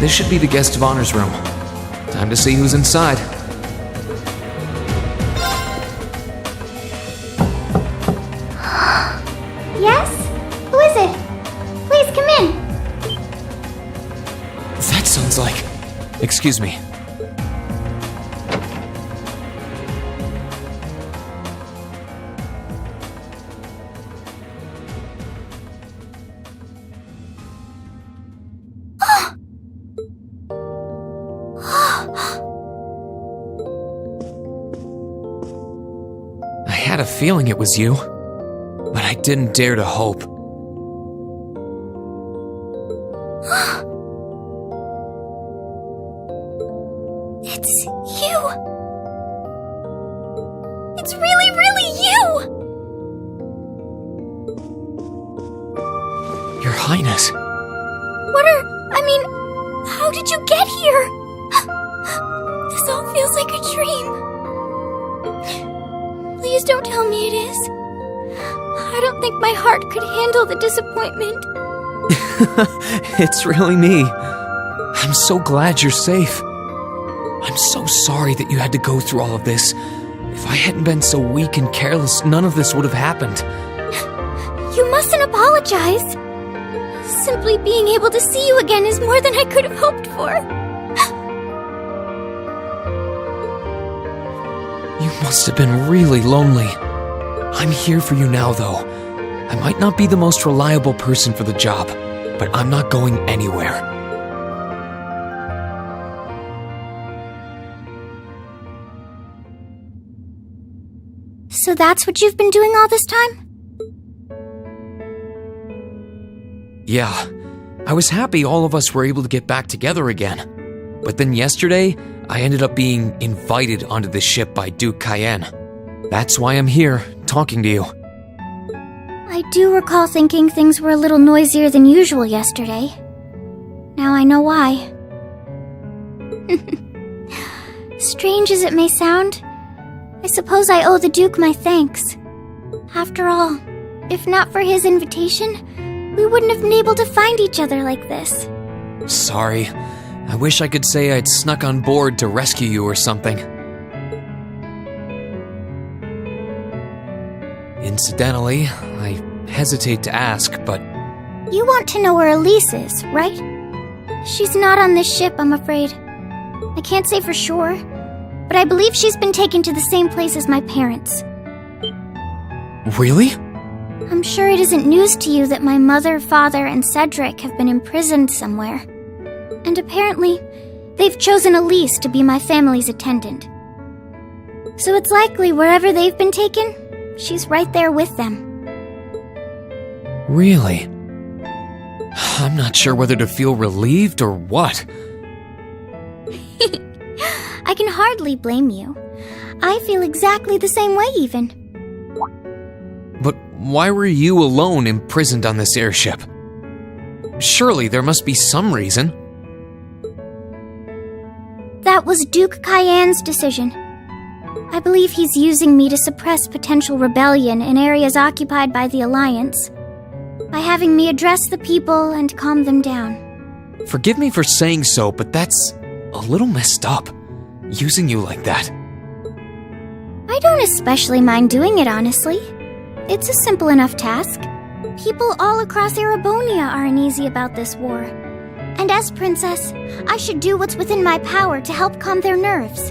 This should be the guest of honor's room. Time to see who's inside. Yes? Who is it? Please come in. That sounds like... Excuse me. I had a feeling it was you, but I didn't dare to hope. It's you! It's really, really you! Your Highness. How did you get here? This all feels like a dream. Please don't tell me it is. I don't think my heart could handle the disappointment. It's really me. I'm so glad you're safe. I'm so sorry that you had to go through all of this. If I hadn't been so weak and careless, none of this would have happened. You mustn't apologize. Simply being able to see you again is more than I could have hoped for. You must have been really lonely. I'm here for you now, though. I might not be the most reliable person for the job, but I'm not going anywhere. So that's what you've been doing all this time? Yeah, I was happy all of us were able to get back together again. But then yesterday, I ended up being invited onto the ship by Duke Cayenne. That's why I'm here, talking to you. I do recall thinking things were a little noisier than usual yesterday. Now I know why. Strange as it may sound, I suppose I owe the Duke my thanks. After all, if not for his invitation, we wouldn't have been able to find each other like this. Sorry. I wish I could say I'd snuck on board to rescue you or something. Incidentally, I hesitate to ask, but... You want to know where Elise is, right? She's not on this ship, I'm afraid. I can't say for sure, but I believe she's been taken to the same place as my parents. Really? I'm sure it isn't news to you that my mother, father, and Cedric have been imprisoned somewhere. And apparently, they've chosen Elise to be my family's attendant. So it's likely wherever they've been taken, she's right there with them. Really? I'm not sure whether to feel relieved or what. I can hardly blame you. I feel exactly the same way, even. But why were you alone imprisoned on this airship? Surely there must be some reason. That was Duke Cayenne's decision. I believe he's using me to suppress potential rebellion in areas occupied by the Alliance, by having me address the people and calm them down. Forgive me for saying so, but that's a little messed up, using you like that. I don't especially mind doing it, honestly. It's a simple enough task. People all across Erebonia are uneasy about this war. And as princess, I should do what's within my power to help calm their nerves.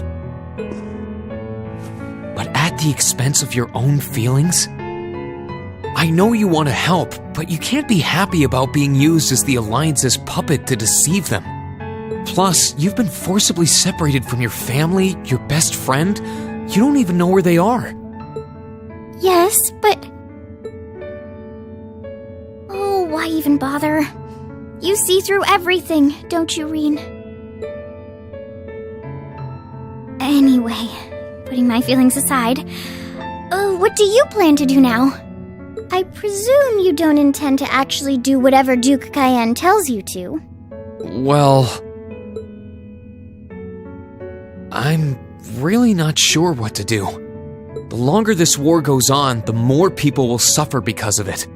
But at the expense of your own feelings? I know you want to help, but you can't be happy about being used as the Alliance's puppet to deceive them. Plus, you've been forcibly separated from your family, your best friend. You don't even know where they are. Yes, but... Oh, why even bother? You see through everything, don't you, Reen? Anyway, putting my feelings aside, what do you plan to do now? I presume you don't intend to actually do whatever Duke Cayenne tells you to. Well... I'm really not sure what to do. The longer this war goes on, the more people will suffer because of it.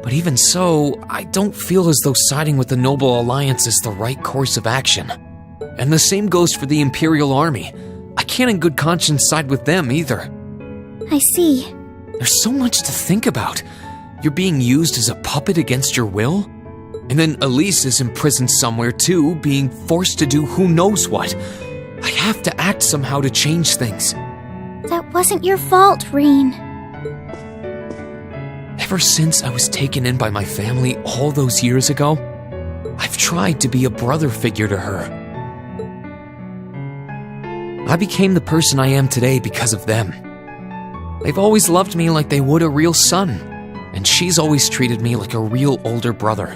But even so, I don't feel as though siding with the Noble Alliance is the right course of action. And the same goes for the Imperial Army. I can't in good conscience side with them either. I see. There's so much to think about. You're being used as a puppet against your will? And then Elise is imprisoned somewhere too, being forced to do who knows what. I have to act somehow to change things. That wasn't your fault, Reen. Ever since I was taken in by my family all those years ago, I've tried to be a brother figure to her. I became the person I am today because of them. They've always loved me like they would a real son, and she's always treated me like a real older brother.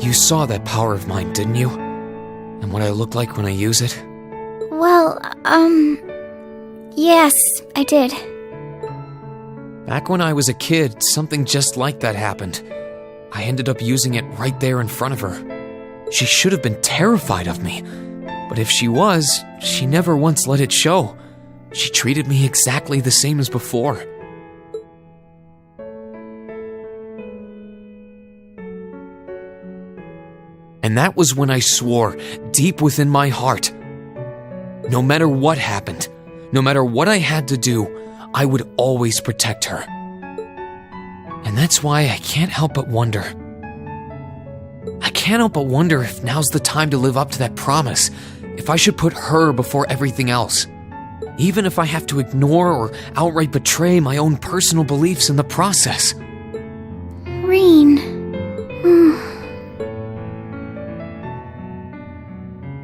You saw that power of mine, didn't you? And what I look like when I use it? Well, yes, I did. Back when I was a kid, something just like that happened. I ended up using it right there in front of her. She should have been terrified of me, but if she was, she never once let it show. She treated me exactly the same as before. And that was when I swore, deep within my heart, no matter what happened, no matter what I had to do, I would always protect her. And that's why I can't help but wonder. I can't help but wonder if now's the time to live up to that promise, if I should put her before everything else, even if I have to ignore or outright betray my own personal beliefs in the process. Reen.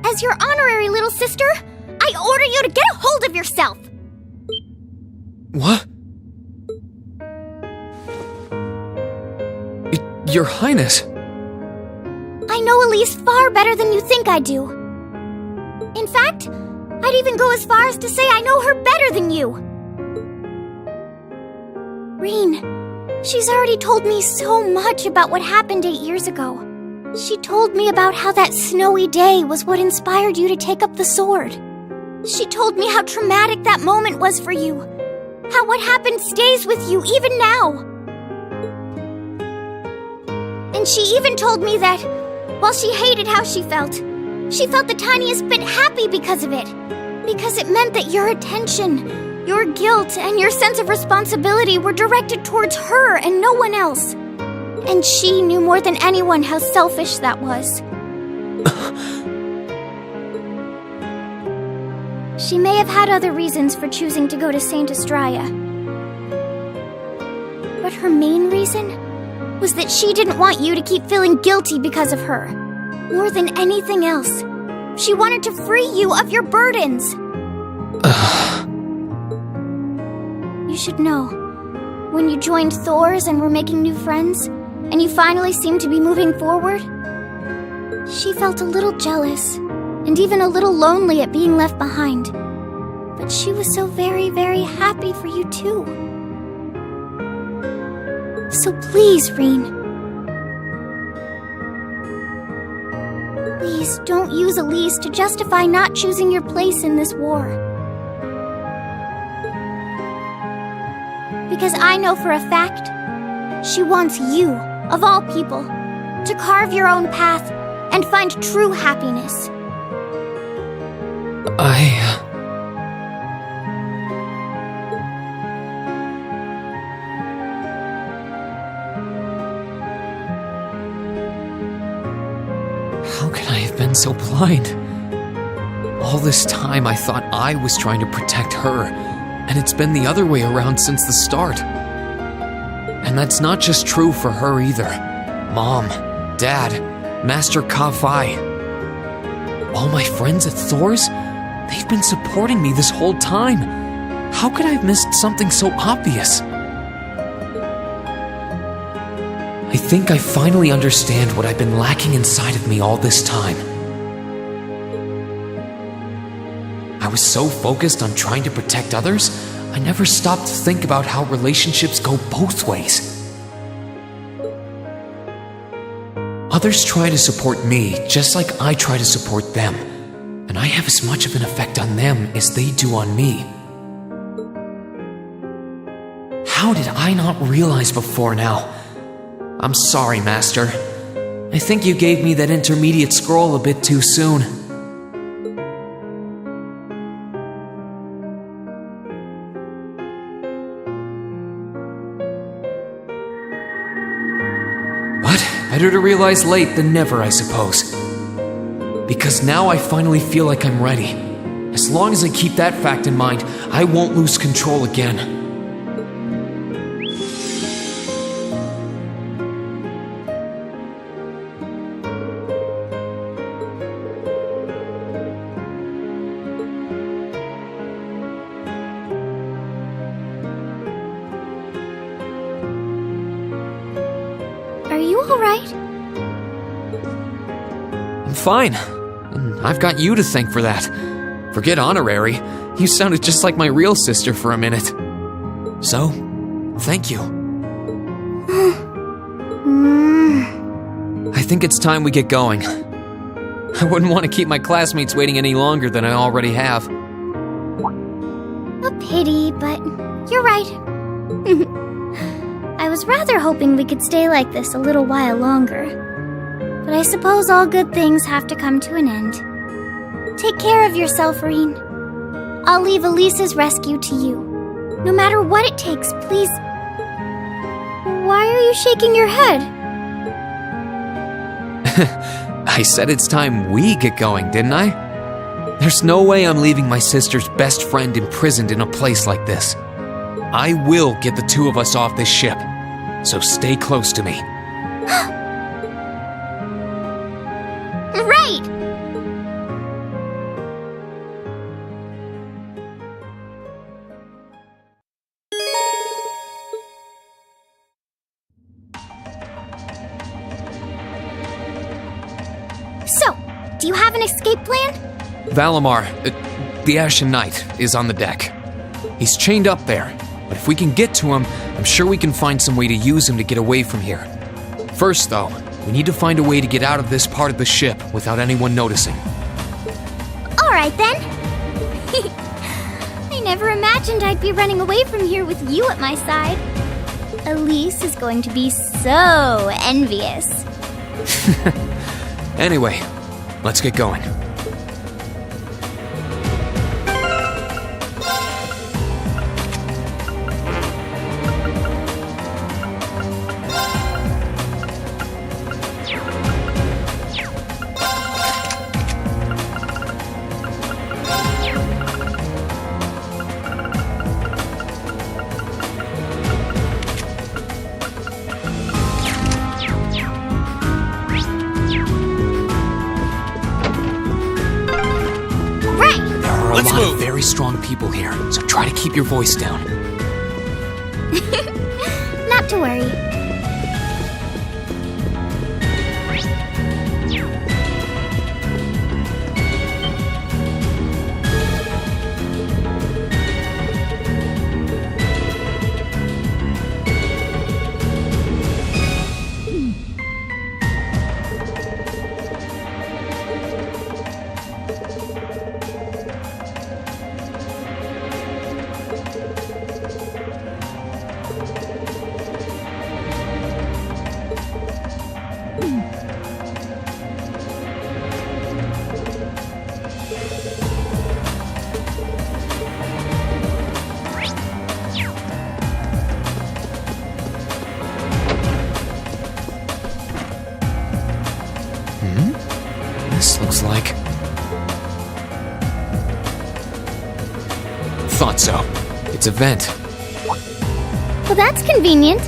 As your honorary little sister, I order you to get a hold of yourself! What? Your Highness! I know Elise far better than you think I do. In fact, I'd even go as far as to say I know her better than you. Reen, she's already told me so much about what happened 8 years ago. She told me about how that snowy day was what inspired you to take up the sword. She told me how traumatic that moment was for you. How what happened stays with you even now. And she even told me that, while she hated how she felt the tiniest bit happy because of it. Because it meant that your attention, your guilt, and your sense of responsibility were directed towards her and no one else. And she knew more than anyone how selfish that was. She may have had other reasons for choosing to go to Saint Estrella. But her main reason was that she didn't want you to keep feeling guilty because of her. More than anything else, she wanted to free you of your burdens. You should know, when you joined Thor's and were making new friends, and you finally seemed to be moving forward, she felt a little jealous, and even a little lonely at being left behind. But she was so very, very happy for you too. So please, Reen. Please don't use Elise to justify not choosing your place in this war. Because I know for a fact, she wants you, of all people, to carve your own path and find true happiness. How could I have been so blind? All this time I thought I was trying to protect her, and it's been the other way around since the start. And that's not just true for her either. Mom, Dad, Master Ka-Fai. All my friends at Thor's, they've been supporting me this whole time. How could I have missed something so obvious? I think I finally understand what I've been lacking inside of me all this time. I was so focused on trying to protect others, I never stopped to think about how relationships go both ways. Others try to support me just like I try to support them, and I have as much of an effect on them as they do on me. How did I not realize before now? I'm sorry, Master. I think you gave me that intermediate scroll a bit too soon. But better to realize late than never, I suppose. Because now I finally feel like I'm ready. As long as I keep that fact in mind, I won't lose control again. Are you alright? I'm fine. And I've got you to thank for that. Forget honorary. You sounded just like my real sister for a minute. So, thank you. I think it's time we get going. I wouldn't want to keep my classmates waiting any longer than I already have. A pity, but you're right. I was rather hoping we could stay like this a little while longer. But I suppose all good things have to come to an end. Take care of yourself, Reen. I'll leave Elise's rescue to you. No matter what it takes, please. Why are you shaking your head? I said it's time we get going, didn't I? There's no way I'm leaving my sister's best friend imprisoned in a place like this. I will get the two of us off this ship, so stay close to me. Right! So, do you have an escape plan? Valimar, the Ashen Knight, is on the deck. He's chained up there, but if we can get to him, I'm sure we can find some way to use him to get away from here. First, though, we need to find a way to get out of this part of the ship without anyone noticing. Alright then. I never imagined I'd be running away from here with you at my side. Elise is going to be so envious. Anyway, let's get going. Let's move. Very strong people here, so try to keep your voice down. Not to worry. This looks like... Thought so. It's a vent. Well, that's convenient.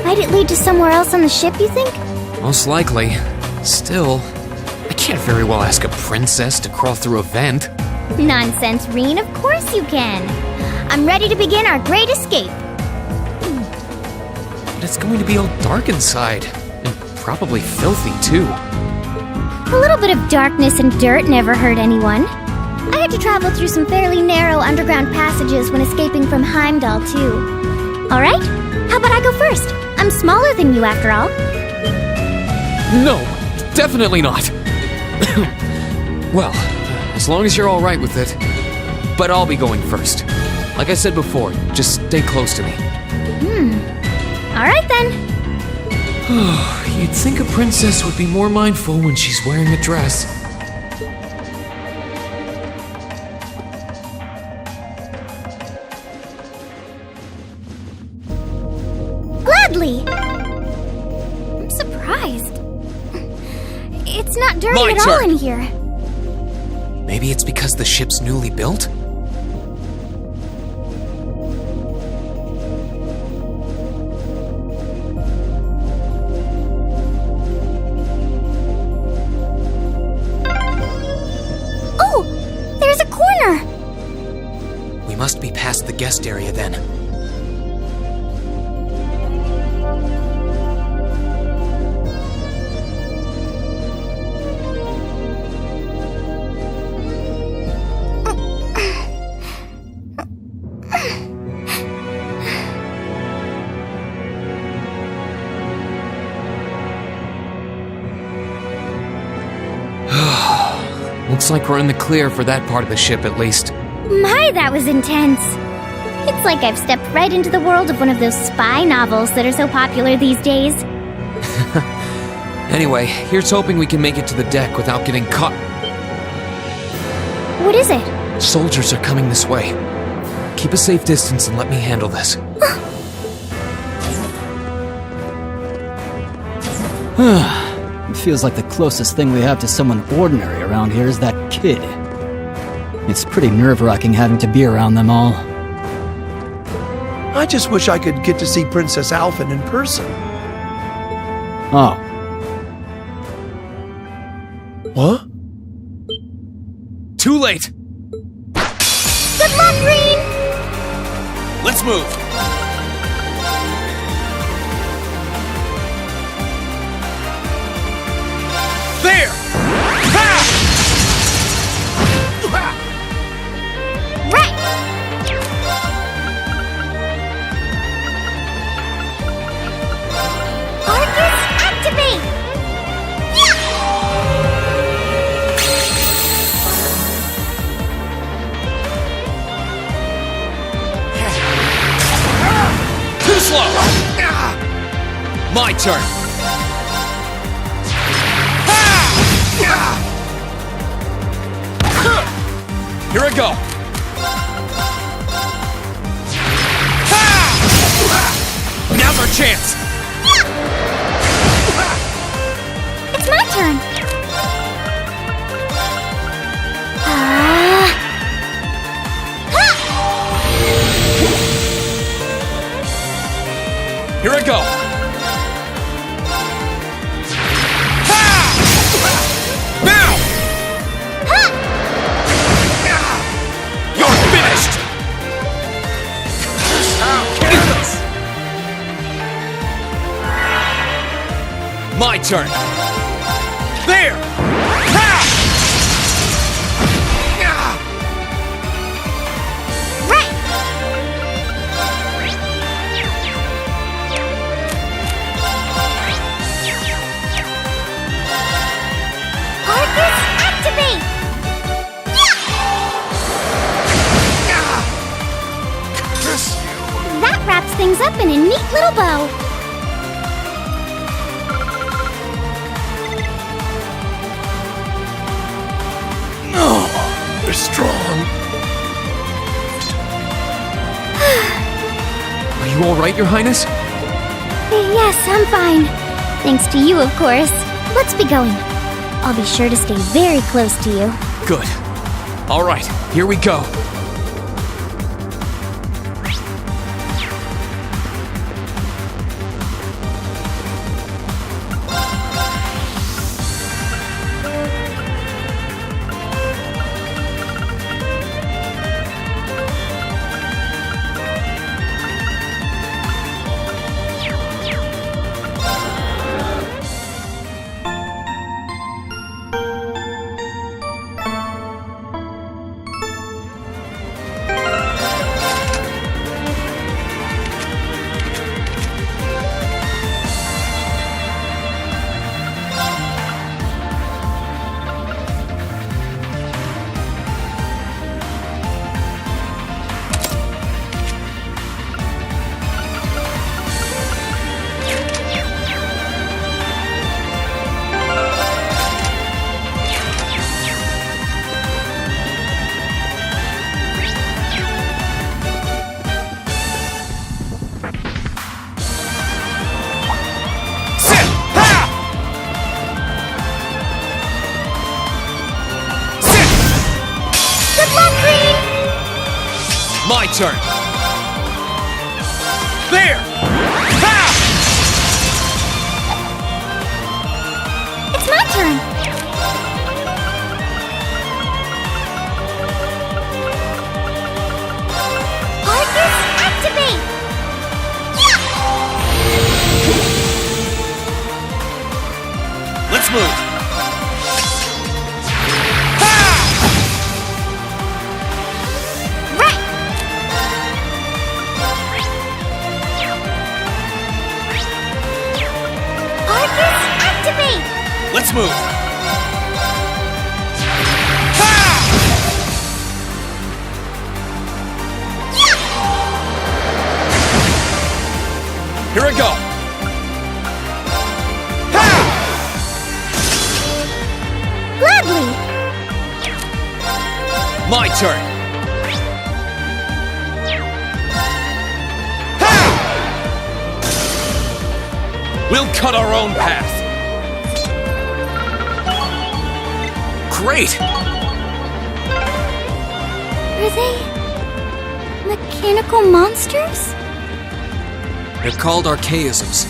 Might it lead to somewhere else on the ship, you think? Most likely. Still, I can't very well ask a princess to crawl through a vent. Nonsense, Reen. Of course you can. I'm ready to begin our great escape. But it's going to be all dark inside. And probably filthy, too. A little bit of darkness and dirt never hurt anyone. I had to travel through some fairly narrow underground passages when escaping from Heimdall, too. Alright? How about I go first? I'm smaller than you, after all. No, definitely not. Well, as long as you're all right with it. But I'll be going first. Like I said before, just stay close to me. Alright then. You'd think a princess would be more mindful when she's wearing a dress. Gladly! I'm surprised. It's not dirty My at all turn. in here. Maybe it's because the ship's newly built? Oh! There's a corner! We must be past the guest area then. Looks like we're in the clear for that part of the ship at least. My, that was intense. It's like I've stepped right into the world of one of those spy novels that are so popular these days. Anyway, here's hoping we can make it to the deck without getting caught. What is it? Soldiers are coming this way. Keep a safe distance and let me handle this. It feels like the closest thing we have to someone ordinary around here is that kid. It's pretty nerve-wracking having to be around them all. I just wish I could get to see Princess Alphen in person. Oh, What? Too late! Good luck, Green! Let's move! There! Right! Arcus, activate! Too slow! My turn! Here I go! Now's our chance! It's my turn! Here I go! Now! You're finished! Careless! My turn! There! Right! Arcus, activate! That wraps things up in a neat little bow. No, they're strong. Are you alright, Your Highness? Yes, I'm fine. Thanks to you, of course. Let's be going. I'll be sure to stay very close to you. Good. Alright, here we go. turn. There! Ha! It's my turn. Arcus, activate! Let's move. Right! Arcus, activate! Let's move. Here I go. Gladly! My turn. We'll cut our own path. Great! Are they mechanical monsters? They're called archaisms.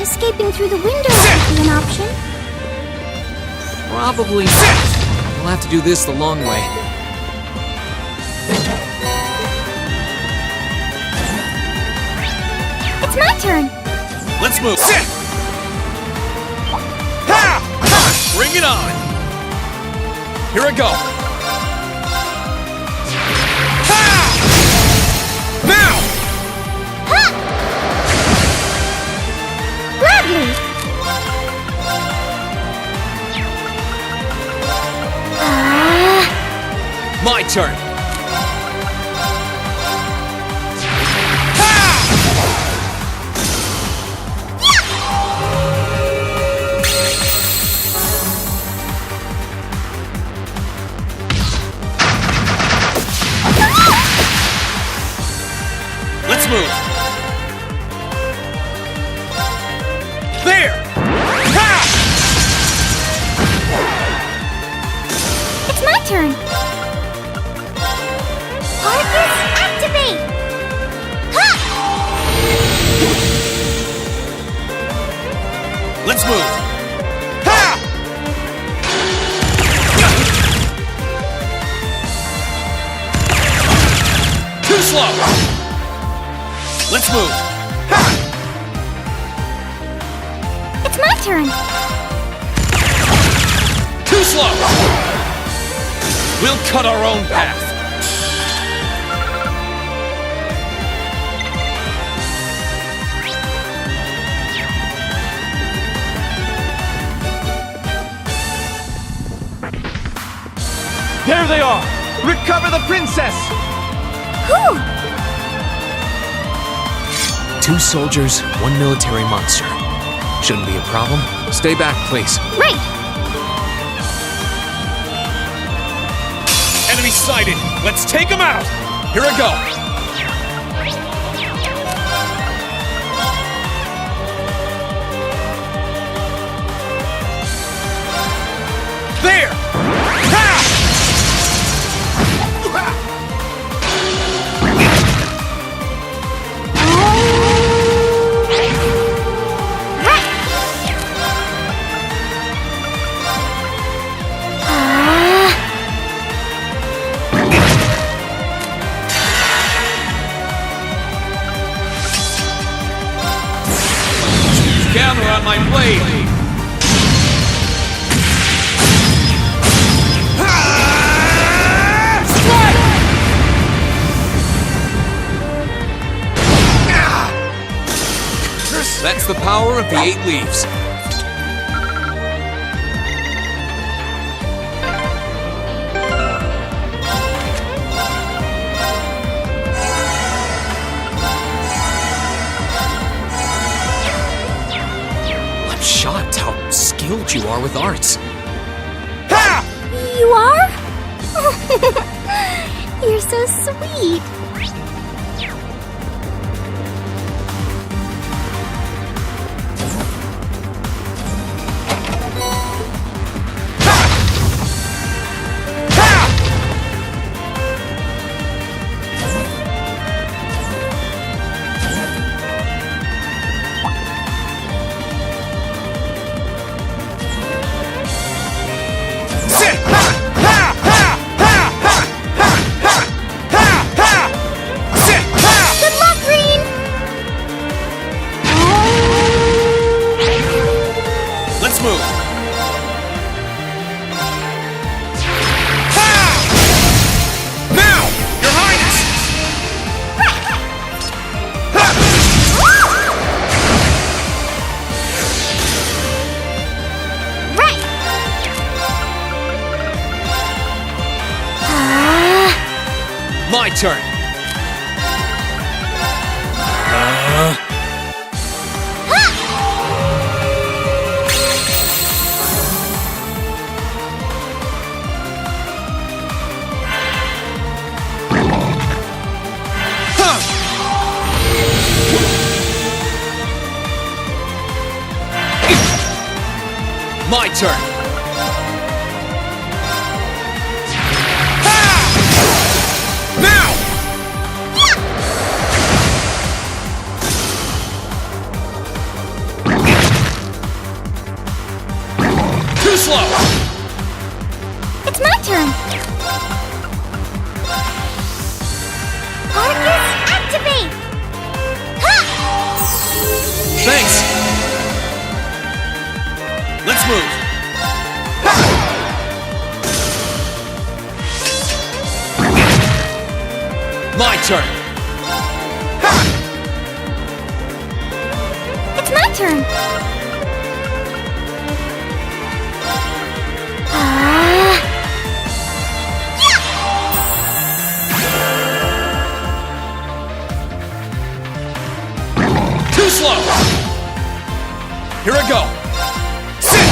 Escaping through the window would be an option. Probably not. We'll have to do this the long way. It's my turn. Let's move. Ha! Ha! Bring it on. Here I go. Ha! Now! Gladly! My turn! Let's move! There! Ha! It's my turn. Arcus, activate! Ha! Let's move! Ha! Too slow! Let's move! Ha! It's my turn. Too slow! We'll cut our own path. There they are! Recover the princess! Whew! 2 soldiers, 1 military monster. Shouldn't be a problem. Stay back, please. Right! Enemy sighted! Let's take them out! Here I go! There! Ha! Gather on my blade! That's the power of the 8 leaves. I'm shocked how skilled you are with arts. Ha! You are? You're so sweet. Good luck, Green! Let's move. Now, Your Highness! Right! My turn. My turn. Now! Too slow! It's my turn! Arcus, activate! Ha! Thanks! Let's move! My turn! It's my turn! Too slow! Here I go! Sit!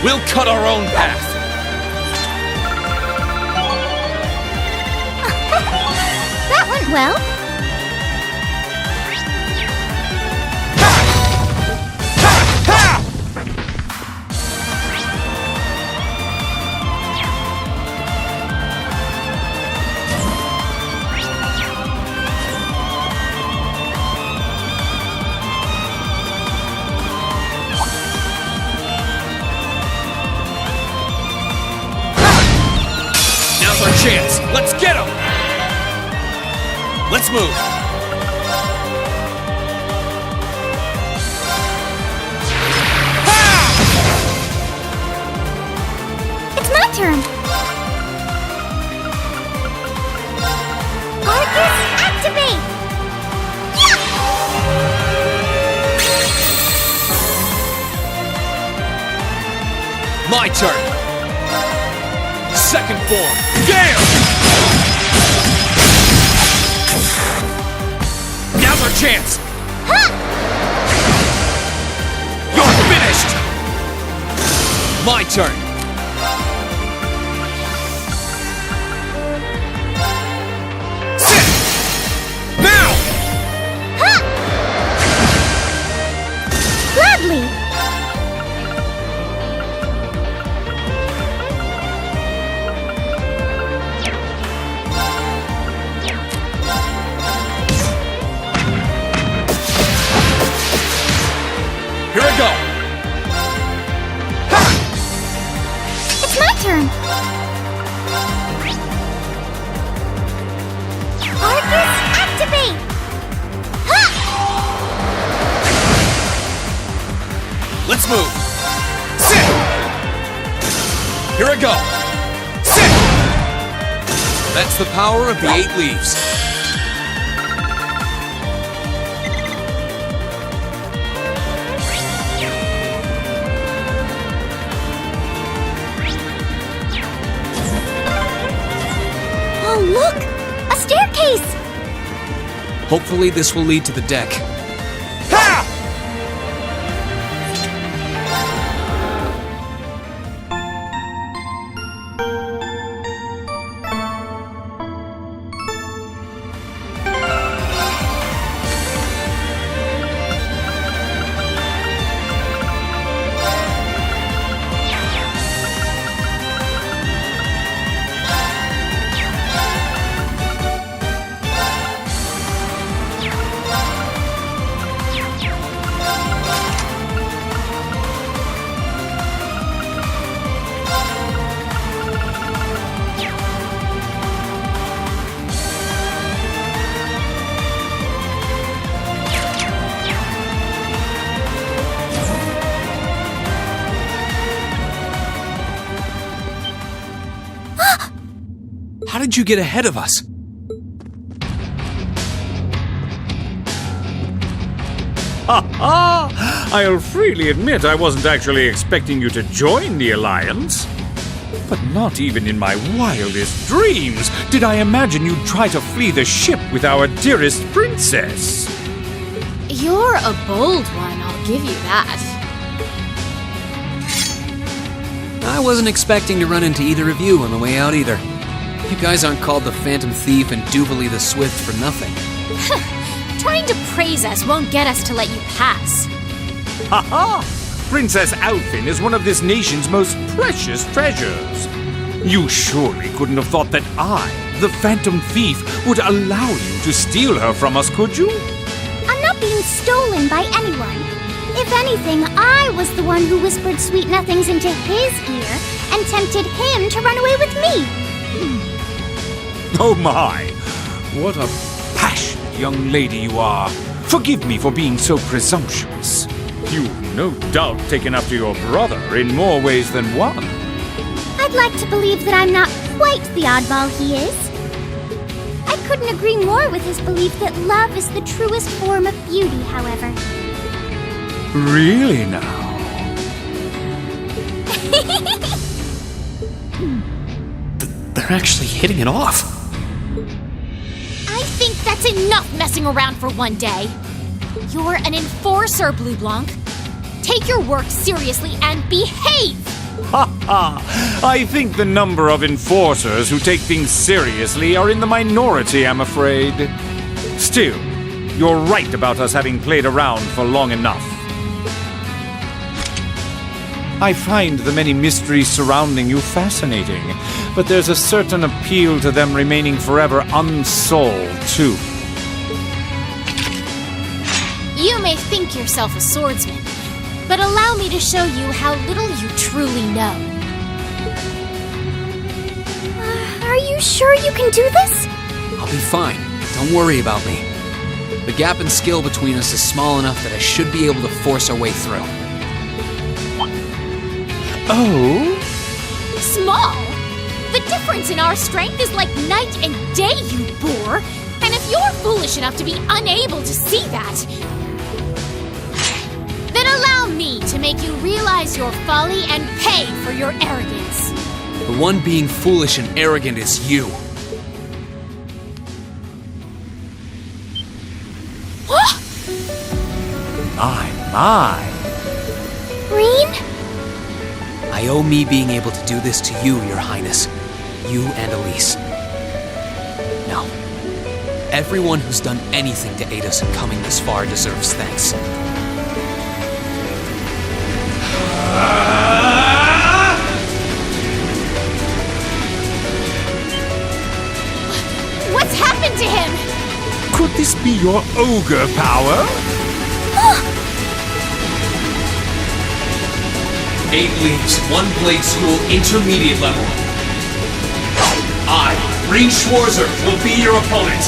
We'll cut our own path! That went well. Now's our chance! Let's get him! Let's move! It's my turn. Arcus, activate! My turn! Second form! Gale! Now's our chance! You're finished! My turn! Sit! Now! Gladly! Here I go! It's my turn. Arcus, activate! Let's move! Sit! Here I go! Sit! That's the power of the 8 leaves. Look! A staircase! Hopefully this will lead to the deck. Ha! How did you get ahead of us? I'll freely admit I wasn't actually expecting you to join the Alliance. But not even in my wildest dreams did I imagine you'd try to flee the ship with our dearest princess. You're a bold one, I'll give you that. I wasn't expecting to run into either of you on the way out either. You guys aren't called the Phantom Thief and Duvalie the Swift for nothing. Trying to praise us won't get us to let you pass. Ha-ha! Princess Alfin is one of this nation's most precious treasures. You surely couldn't have thought that I, the Phantom Thief, would allow you to steal her from us, could you? I'm not being stolen by anyone. If anything, I was the one who whispered sweet nothings into his ear and tempted him to run away with me. Oh my! What a passionate young lady you are. Forgive me for being so presumptuous. You've no doubt taken after your brother in more ways than one. I'd like to believe that I'm not quite the oddball he is. I couldn't agree more with his belief that love is the truest form of beauty, however. Really now? They're actually hitting it off. I think that's enough messing around for one day. You're an enforcer, Blue Blanc. Take your work seriously and behave! Ha ha! I think the number of enforcers who take things seriously are in the minority, I'm afraid. Still, you're right about us having played around for long enough. I find the many mysteries surrounding you fascinating, but there's a certain appeal to them remaining forever unsolved, too. You may think yourself a swordsman, but allow me to show you how little you truly know. Are you sure you can do this? I'll be fine. Don't worry about me. The gap in skill between us is small enough that I should be able to force our way through. Oh? Small? The difference in our strength is like night and day, you boor! And if you're foolish enough to be unable to see that, then allow me to make you realize your folly and pay for your arrogance. The one being foolish and arrogant is you. My. Green? I owe me being able to do this to you, Your Highness. You and Elise. Now, everyone who's done anything to aid us in coming this far deserves thanks. What's happened to him? Could this be your ogre power? 8 leagues, 1 blade school, intermediate level. I, Green Schwarzer, will be your opponent.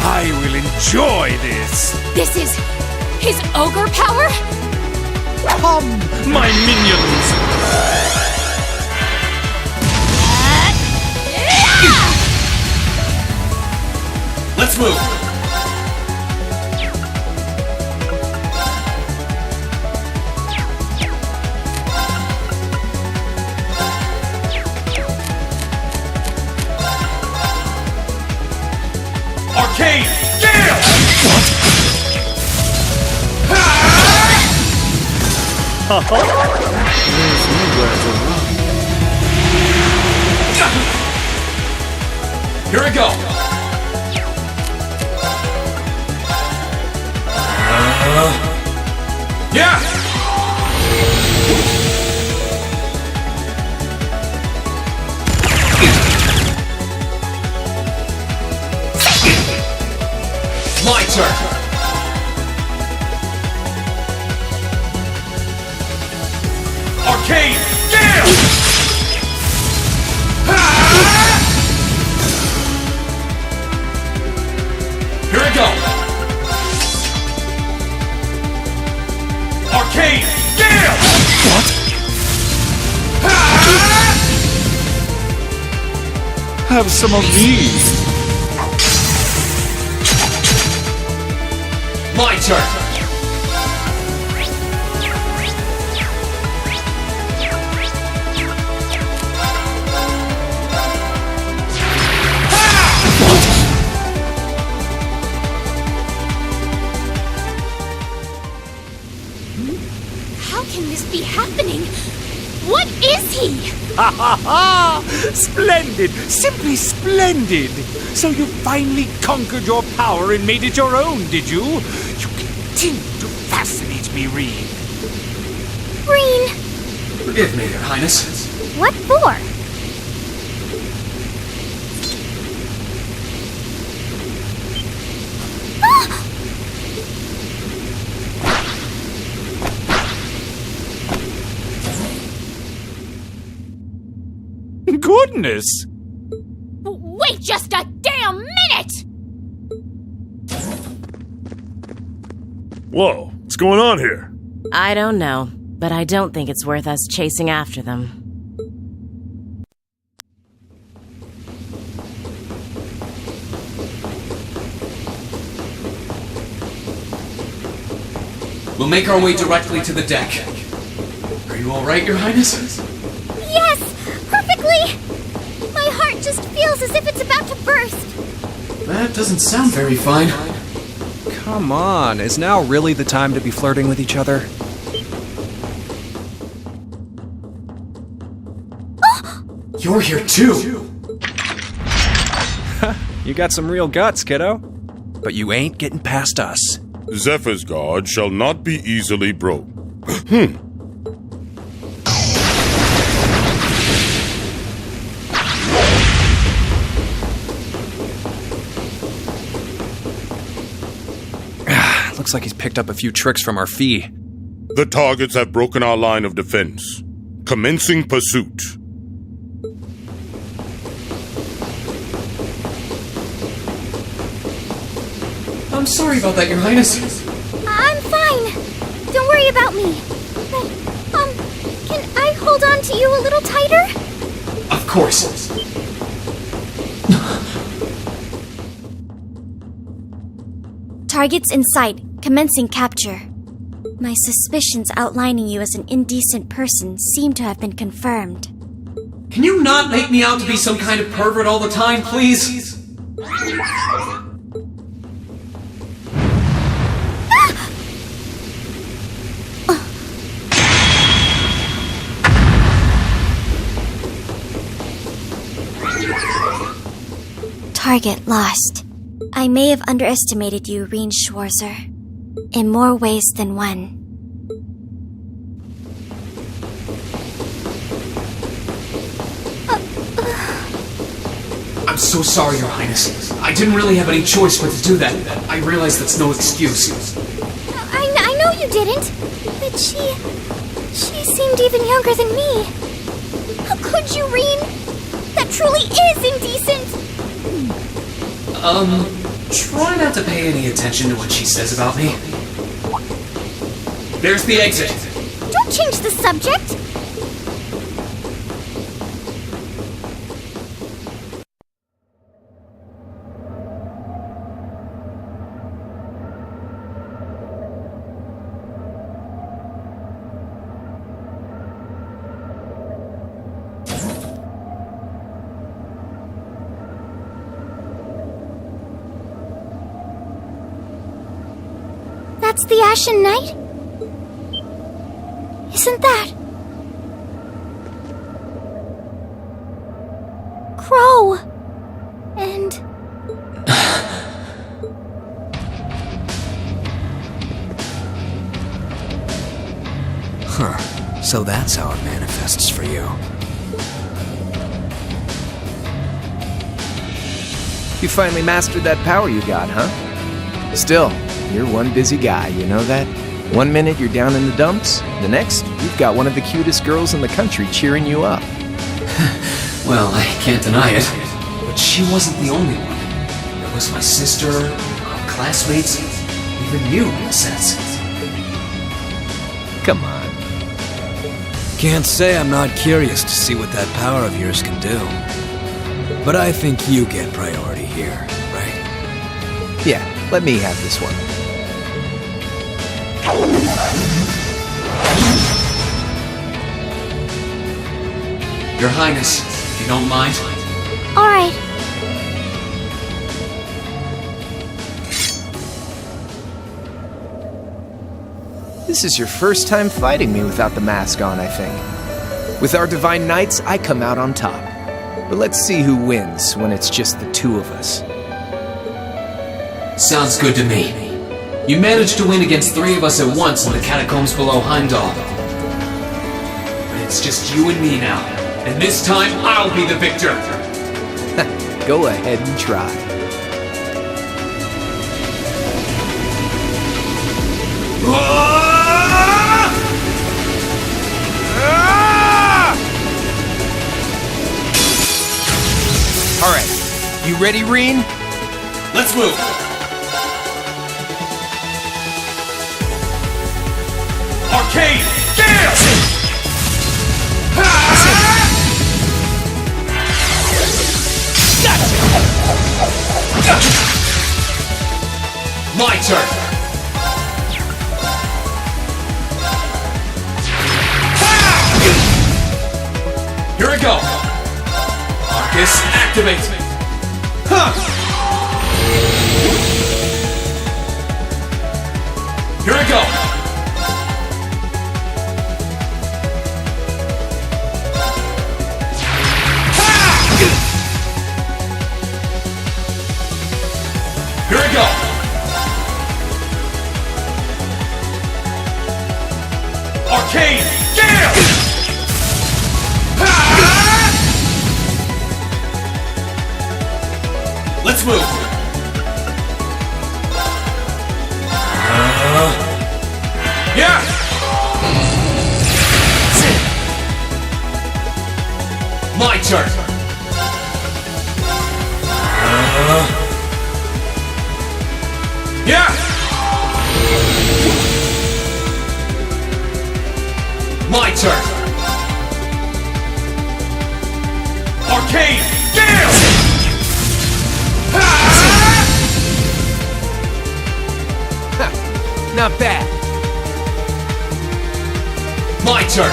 I will enjoy this. This is his ogre power? Come, my minions. Let's move. There's nowhere to run. Here I go! Yeah! My turn! Arcane Gale! Here I go! Arcane Gale! What? Have some of these. My turn! How can this be happening? What is he? Ha ha ha! Splendid! Simply splendid! So you finally conquered your power and made it your own, did you? You continue to fascinate me, Reed. Green, Forgive me, Your Highness. what for? Goodness! Wait just a damn minute! Whoa, what's going on here? I don't know, but I don't think it's worth us chasing after them. We'll make our way directly to the deck. Are you alright, Your Highness? Yes! Perfectly! My heart just feels as if it's about to burst. That doesn't sound very fine. Come on, is now really the time to be flirting with each other? You're here too! You got some real guts, kiddo. But you ain't getting past us. Zephyr's guard shall not be easily broke. Looks like he's picked up a few tricks from our fee. The targets have broken our line of defense. Commencing pursuit. I'm sorry about that, Your Highness. I'm fine. Don't worry about me. But, can I hold on to you a little tighter? Of course. Targets in sight. Commencing capture. My suspicions outlining you as an indecent person seem to have been confirmed. Can you not make me out to be some kind of pervert all the time, please? Target lost. I may have underestimated you, Reen Schwarzer. In more ways than one. I'm so sorry, Your Highness. I didn't really have any choice but to do that. I realize that's no excuse. I know you didn't. But she seemed even younger than me. How could you, Reen? That truly is indecent. Try not to pay any attention to what she says about me. There's the exit. Don't change the subject. That's the Ashen Knight? Is Isn't that... Crow? And... Huh. So that's how it manifests for you. You finally mastered that power you got, huh? Still, you're one busy guy, you know that? One minute you're down in the dumps, the next, you've got one of the cutest girls in the country cheering you up. Well, I can't deny it. But she wasn't the only one. There was my sister, our classmates, even you, in a sense. Come on. Can't say I'm not curious to see what that power of yours can do. But I think you get priority here, right? Yeah, let me have this one. Your Highness, if you don't mind. All right. This is your first time fighting me without the mask on, I think. With our Divine Knights, I come out on top. But let's see who wins when it's just the two of us. Sounds good to me. You managed to win against 3 of us at once in the catacombs below Heimdall. But it's just you and me now. And this time, I'll be the victor! Go ahead and try. Alright, you ready, Reen? Let's move! Arcane Gale! My turn! Here we go! Arcus, activate! Here we go! Here we go! Arcane Gale! Let's move! Yeah! My turn! Yeah! My turn! Arcane Gale! Not bad. My turn!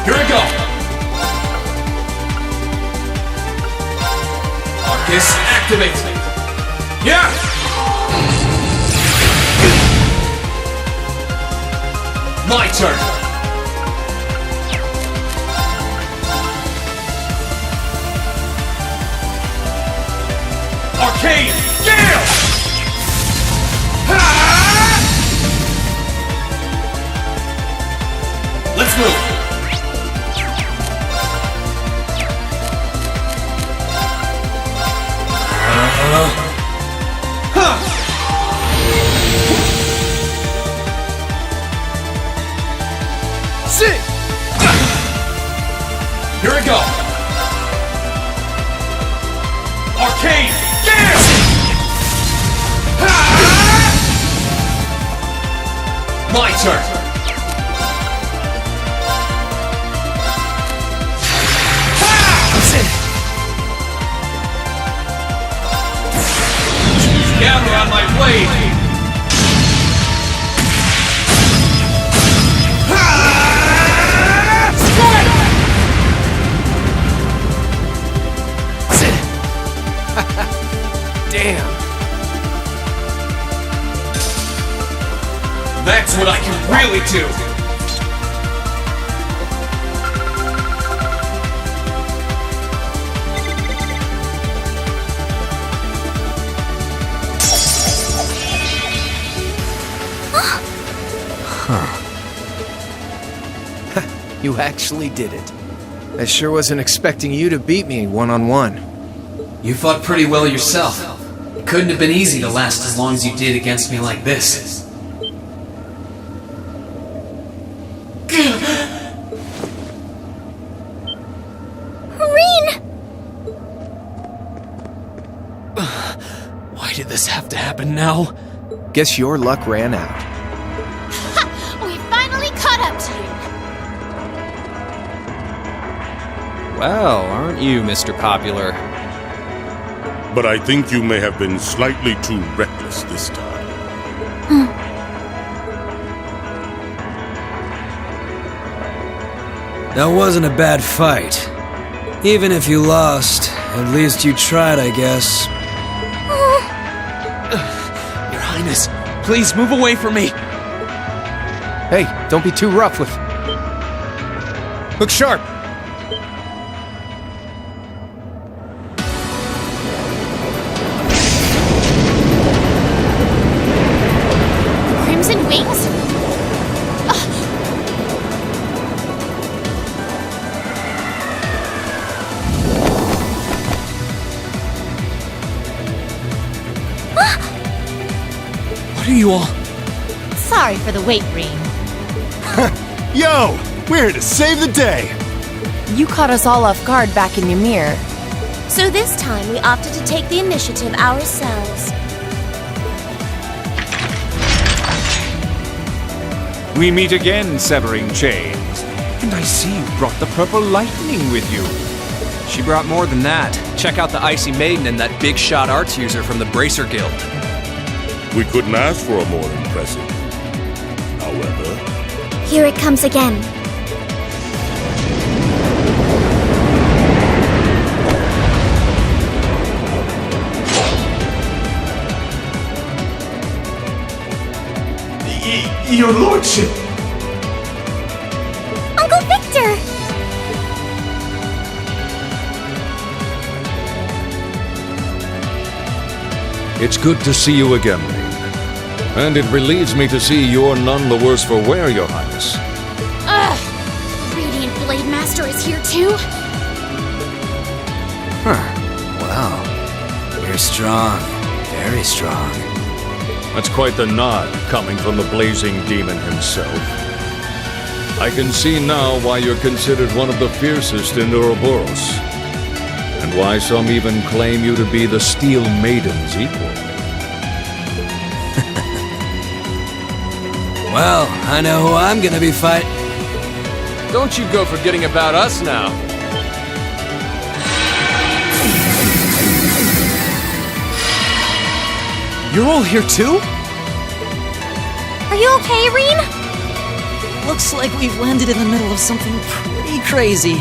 Here we go! Arcus, activate! Yeah! My turn! Arcane Gale! Let's move! Sit! Here we go! Arcane Gale! My turn! Gather on my blade! Damn. That's what I can really do! You actually did it. I sure wasn't expecting you to beat me one-on-one. You fought pretty well yourself. It couldn't have been easy to last as long as you did against me like this. Reen! Why did this have to happen now? Guess your luck ran out. We finally caught up to you. Well, aren't you, Mr. Popular? But I think you may have been slightly too reckless this time. That wasn't a bad fight. Even if you lost, at least you tried, I guess. Your Highness, please move away from me! Hey, don't be too rough with... Look sharp! Crimson wings? What are you all? Sorry for the wait, Reen. Yo, we're here to save the day. You caught us all off guard back in Ymir. So this time we opted to take the initiative ourselves. We meet again, Severing Chains. And I see you brought the Purple Lightning with you. She brought more than that. Check out the Icy Maiden and that big shot arts user from the Bracer Guild. We couldn't ask for a more impressive. However, Here it comes again. Your lordship. Uncle Victor! It's good to see you again, Reen. And it relieves me to see you're none the worse for wear, Your Highness. Ugh! Radiant Blade Master is here too? Wow. You're strong. Very strong. That's quite the nod, coming from the blazing demon himself. I can see now why you're considered one of the fiercest in Ouroboros. And why some even claim you to be the Steel Maiden's equal. Well, I know who I'm gonna be fighting. Don't you go forgetting about us now. You're all here too? Are you okay, Reen? Looks like we've landed in the middle of something pretty crazy.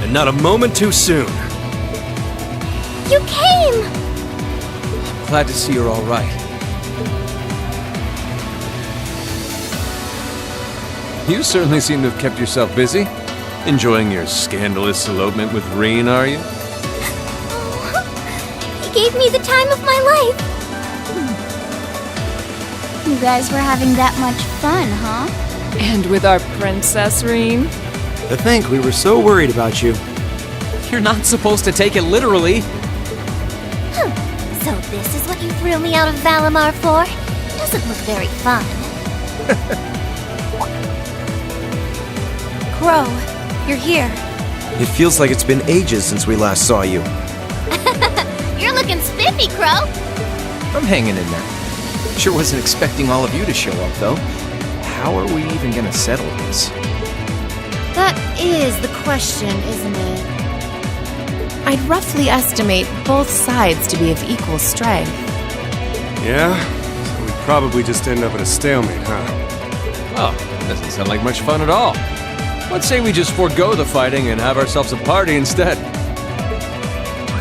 And not a moment too soon. You came! Glad to see you're all right. You certainly seem to have kept yourself busy. Enjoying your scandalous elopement with Reen, are you? He gave me the time of my life. You guys were having that much fun, huh? And with our Princess Reen? To think we were so worried about you. You're not supposed to take it literally. So this is what you threw me out of Valimar for? Doesn't look very fun. Crow, you're here. It feels like it's been ages since we last saw you. You're looking spiffy, Crow. I'm hanging in there. Sure wasn't expecting all of you to show up, though. How are we even gonna settle this? That is the question, isn't it? I'd roughly estimate both sides to be of equal strength. Yeah? So we'd probably just end up at a stalemate, huh? Oh, doesn't sound like much fun at all. Let's say we just forego the fighting and have ourselves a party instead.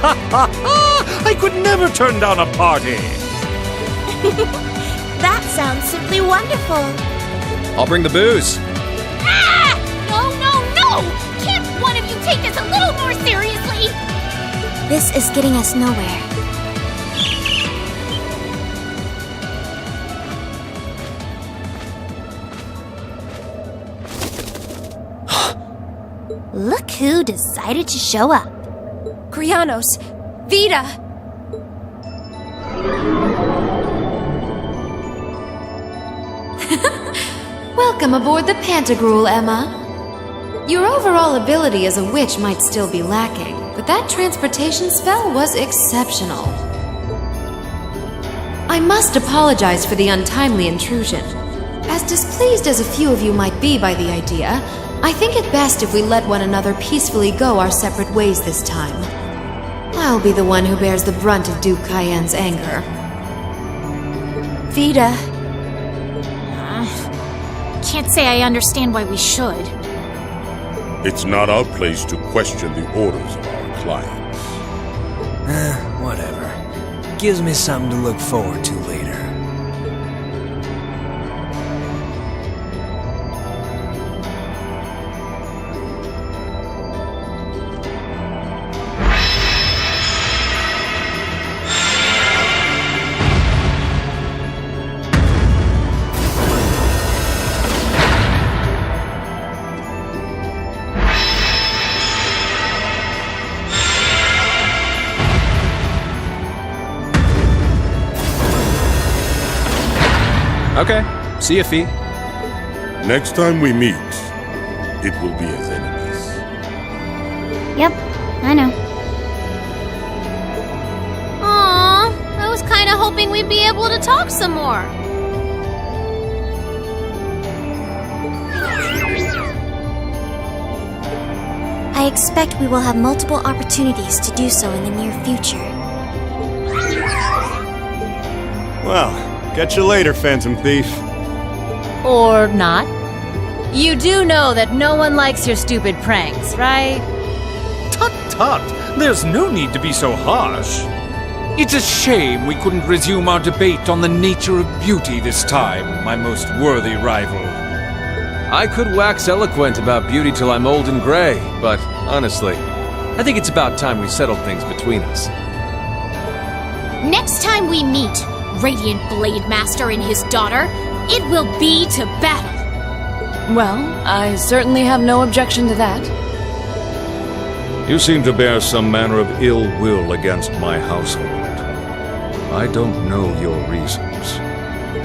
Ha ha ha! I could never turn down a party. That sounds simply wonderful. I'll bring the booze. Ah! No! Can't one of you take this a little more seriously? This is getting us nowhere. Look who decided to show up. Krianos! Vita! Welcome aboard the Pantagruel, Emma. Your overall ability as a witch might still be lacking, but that transportation spell was exceptional. I must apologize for the untimely intrusion. As displeased as a few of you might be by the idea, I think it best if we let one another peacefully go our separate ways this time. I'll be the one who bears the brunt of Duke Cayenne's anger. Vita. Can't say I understand why we should. It's not our place to question the orders of our clients. Whatever. Gives me something to look forward to later. Okay. See ya, Fee. Next time we meet, it will be as enemies. Yep, I know. Aww, I was kinda hoping we'd be able to talk some more. I expect we will have multiple opportunities to do so in the near future. Well, catch you later, Phantom Thief. Or not. You do know that no one likes your stupid pranks, right? Tut! There's no need to be so harsh. It's a shame we couldn't resume our debate on the nature of beauty this time, my most worthy rival. I could wax eloquent about beauty till I'm old and gray, but honestly, I think it's about time we settled things between us. Next time we meet, Radiant Blade Master and his daughter, it will be to battle. Well, I certainly have no objection to that. You seem to bear some manner of ill will against my household. I don't know your reasons,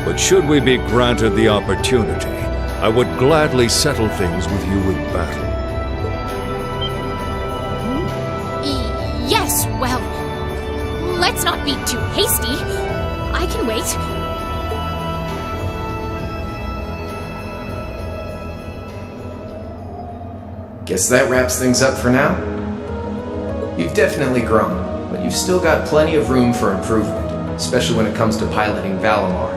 but should we be granted the opportunity, I would gladly settle things with you in battle. Yes, well, let's not be too hasty. I can wait. Guess that wraps things up for now. You've definitely grown, but you've still got plenty of room for improvement, especially when it comes to piloting Valimar.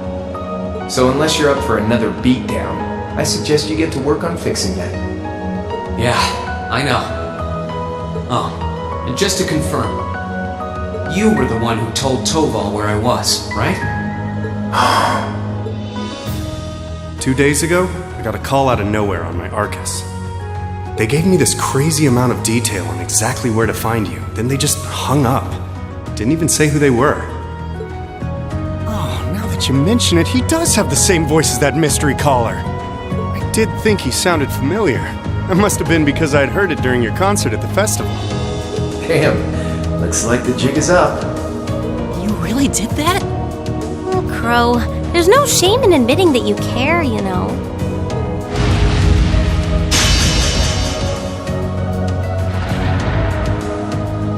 So unless you're up for another beatdown, I suggest you get to work on fixing that. Yeah, I know. Oh, and just to confirm, you were the one who told Toval where I was, right? 2 days ago, I got a call out of nowhere on my Arcus. They gave me this crazy amount of detail on exactly where to find you, then they just hung up. Didn't even say who they were. Oh, now that you mention it, he does have the same voice as that mystery caller. I did think he sounded familiar. That must have been because I'd heard it during your concert at the festival. Damn, looks like the jig is up. You really did that? Oh, Crow, there's no shame in admitting that you care, you know.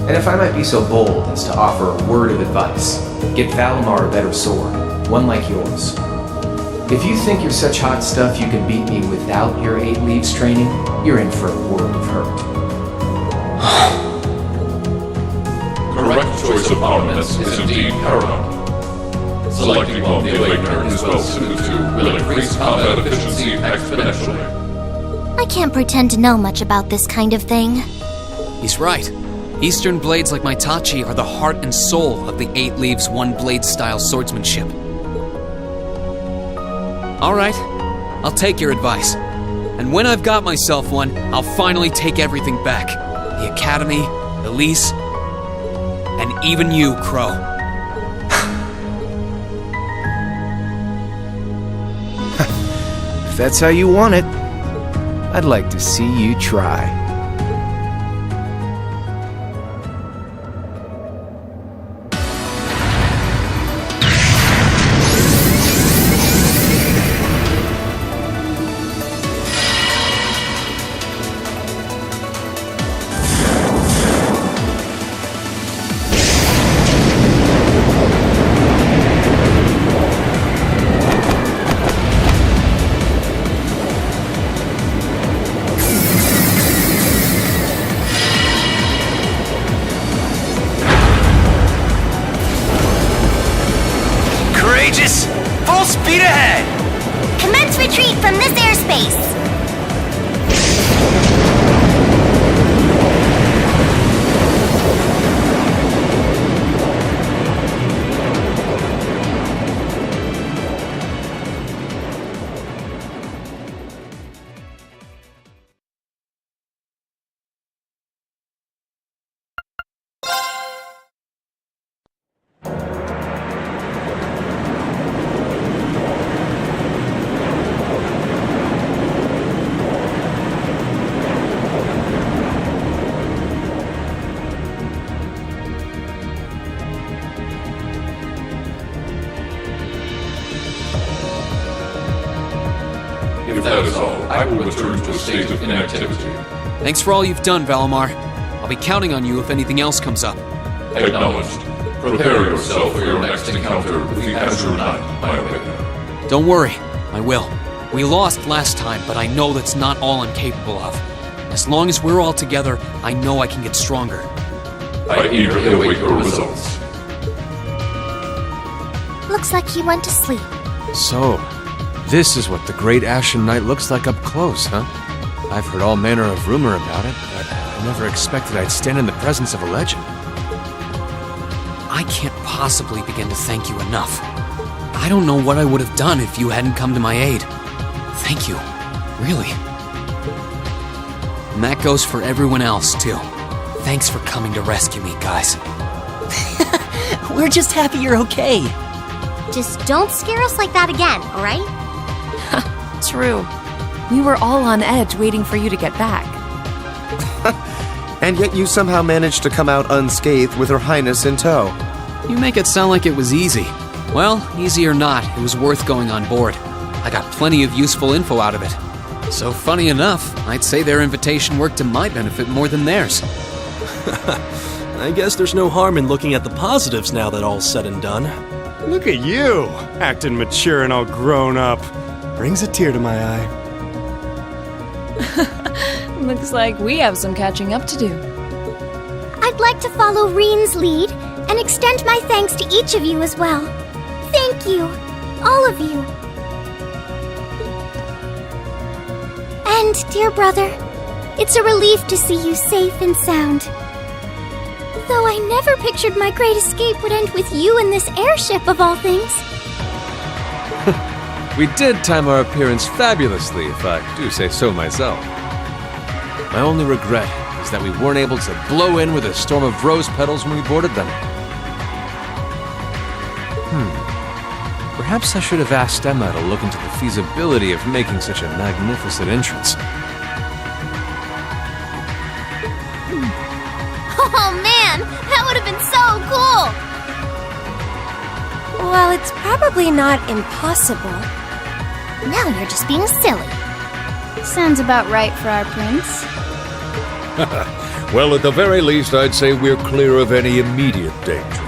And if I might be so bold as to offer a word of advice, get Valimar a better sword, one like yours. If you think you're such hot stuff you can beat me without your 8 leaves training, you're in for a world of hurt. Correct choice of armaments is indeed paramount. Selecting one the Awakener is well suited to will increase combat efficiency exponentially. I can't pretend to know much about this kind of thing. He's right. Eastern blades like my Tachi are the heart and soul of the 8 Leaves, 1 Blade style swordsmanship. Alright, I'll take your advice. And when I've got myself one, I'll finally take everything back. The Academy, Elise, and even you, Crow. If that's how you want it, I'd like to see you try. Full speed ahead! Commence retreat from this airspace! If that is all, I will return to a state of inactivity. Thanks for all you've done, Valimar. I'll be counting on you if anything else comes up. Acknowledged. Prepare yourself for your next encounter with the Azure Knight, my awakener. Don't worry, I will. We lost last time, but I know that's not all I'm capable of. As long as we're all together, I know I can get stronger. I eagerly await your results. Looks like he went to sleep. So, this is what the Great Ashen Knight looks like up close, huh? I've heard all manner of rumor about it, but I never expected I'd stand in the presence of a legend. I can't possibly begin to thank you enough. I don't know what I would have done if you hadn't come to my aid. Thank you. Really. And that goes for everyone else, too. Thanks for coming to rescue me, guys. We're just happy you're okay. Just don't scare us like that again, alright? True. We were all on edge waiting for you to get back. And yet you somehow managed to come out unscathed with Her Highness in tow. You make it sound like it was easy. Well, easy or not, it was worth going on board. I got plenty of useful info out of it. So funny enough, I'd say their invitation worked to my benefit more than theirs. I guess there's no harm in looking at the positives now that all's said and done. Look at you, acting mature and all grown up. Brings a tear to my eye. Looks like we have some catching up to do. I'd like to follow Reen's lead and extend my thanks to each of you as well. Thank you, all of you. And, dear brother, it's a relief to see you safe and sound. Though I never pictured my great escape would end with you in this airship of all things. We did time our appearance fabulously, if I do say so myself. My only regret is that we weren't able to blow in with a storm of rose petals when we boarded them. Perhaps I should have asked Emma to look into the feasibility of making such a magnificent entrance. Oh man, that would have been so cool! Well, it's probably not impossible. Now you're just being silly. Sounds about right for our prince. Well, at the very least, I'd say we're clear of any immediate danger.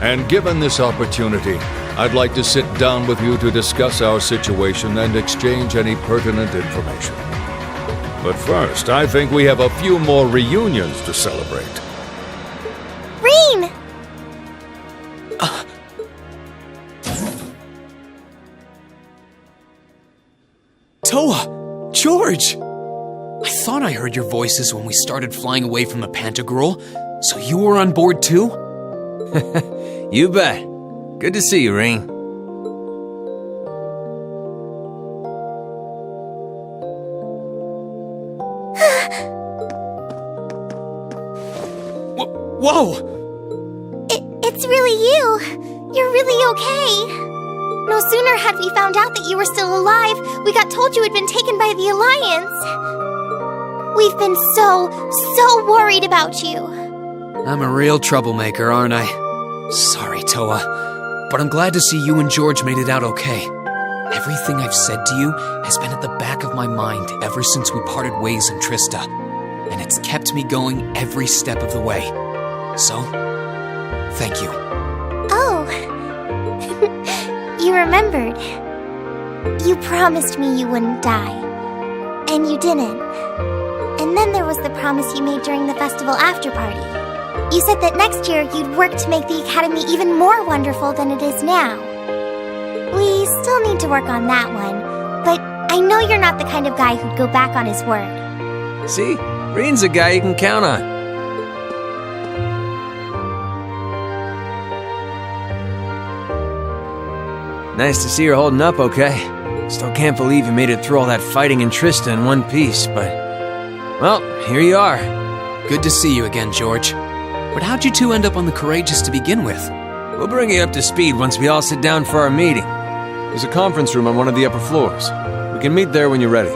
And given this opportunity, I'd like to sit down with you to discuss our situation and exchange any pertinent information. But first, I think we have a few more reunions to celebrate. Reen! Toa! George! I thought I heard your voices when we started flying away from the Pantagruel. So you were on board too? You bet. Good to see you, Ring. Whoa! It's really you. You're really okay. No sooner had we found out that you were still alive, we got told you had been taken by the Alliance. We've been so worried about you. I'm a real troublemaker, aren't I? Sorry, Toa. But I'm glad to see you and George made it out okay. Everything I've said to you has been at the back of my mind ever since we parted ways in Trista. And it's kept me going every step of the way. So, thank you. Oh. You remembered. You promised me you wouldn't die. And you didn't. And then there was the promise you made during the festival after-party. You said that next year you'd work to make the Academy even more wonderful than it is now. We still need to work on that one, but I know you're not the kind of guy who'd go back on his word. See? Rin's a guy you can count on. Nice to see you're holding up okay. Still can't believe you made it through all that fighting in Trista in one piece, but... well, here you are. Good to see you again, George. But how'd you two end up on the Courageous to begin with? We'll bring you up to speed once we all sit down for our meeting. There's a conference room on one of the upper floors. We can meet there when you're ready.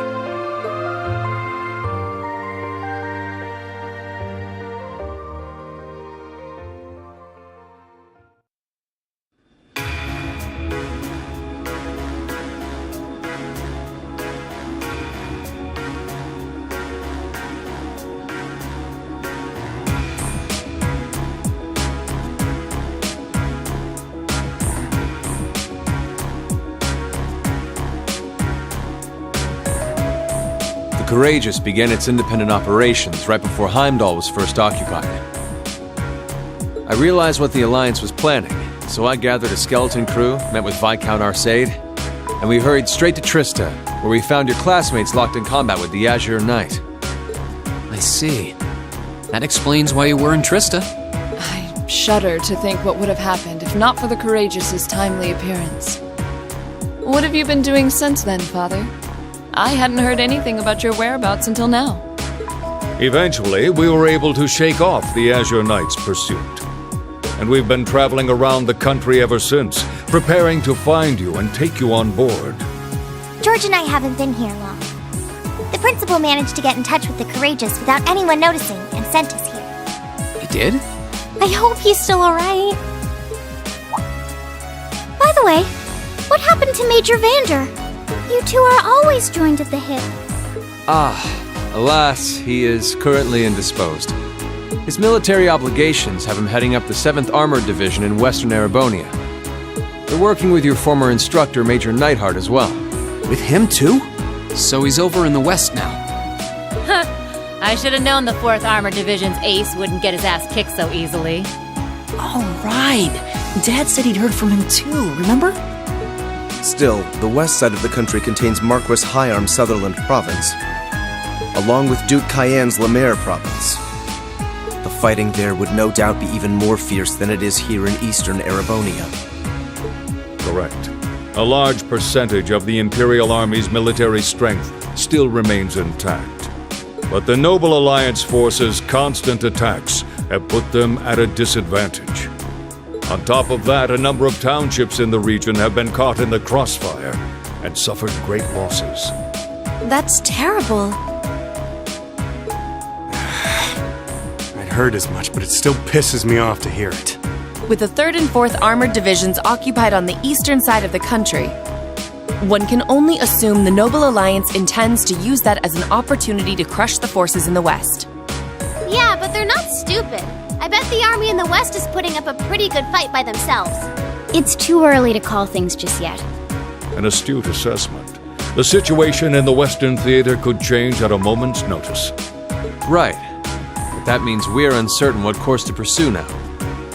The Courageous began its independent operations right before Heimdall was first occupied. I realized what the Alliance was planning, so I gathered a skeleton crew, met with Viscount Arcade, and we hurried straight to Trista, where we found your classmates locked in combat with the Azure Knight. I see. That explains why you were in Trista. I shudder to think what would have happened if not for the Courageous's timely appearance. What have you been doing since then, Father? I hadn't heard anything about your whereabouts until now. Eventually, we were able to shake off the Azure Knight's pursuit. And we've been traveling around the country ever since, preparing to find you and take you on board. George and I haven't been here long. The principal managed to get in touch with the Courageous without anyone noticing and sent us here. He did? I hope he's still alright. By the way, what happened to Major Vander? You two are always joined at the hip. Alas, he is currently indisposed. His military obligations have him heading up the 7th Armored Division in Western Erebonia. They're working with your former instructor, Major Neidhart, as well. With him too? So he's over in the west now. I should have known the 4th Armored Division's ace wouldn't get his ass kicked so easily. Oh, right. Dad said he'd heard from him too, remember? Still, the west side of the country contains Marquis Hyarm's Sutherland province, along with Duke Cayenne's Lemaire province. The fighting there would no doubt be even more fierce than it is here in eastern Erebonia. Correct. A large percentage of the Imperial Army's military strength still remains intact. But the Noble Alliance forces' constant attacks have put them at a disadvantage. On top of that, a number of townships in the region have been caught in the crossfire and suffered great losses. That's terrible. I'd heard as much, but it still pisses me off to hear it. With the 3rd and 4th Armored Divisions occupied on the eastern side of the country, one can only assume the Noble Alliance intends to use that as an opportunity to crush the forces in the west. Yeah, but they're not stupid. I bet the army in the west is putting up a pretty good fight by themselves. It's too early to call things just yet. An astute assessment. The situation in the Western Theater could change at a moment's notice. Right. But that means we're uncertain what course to pursue now.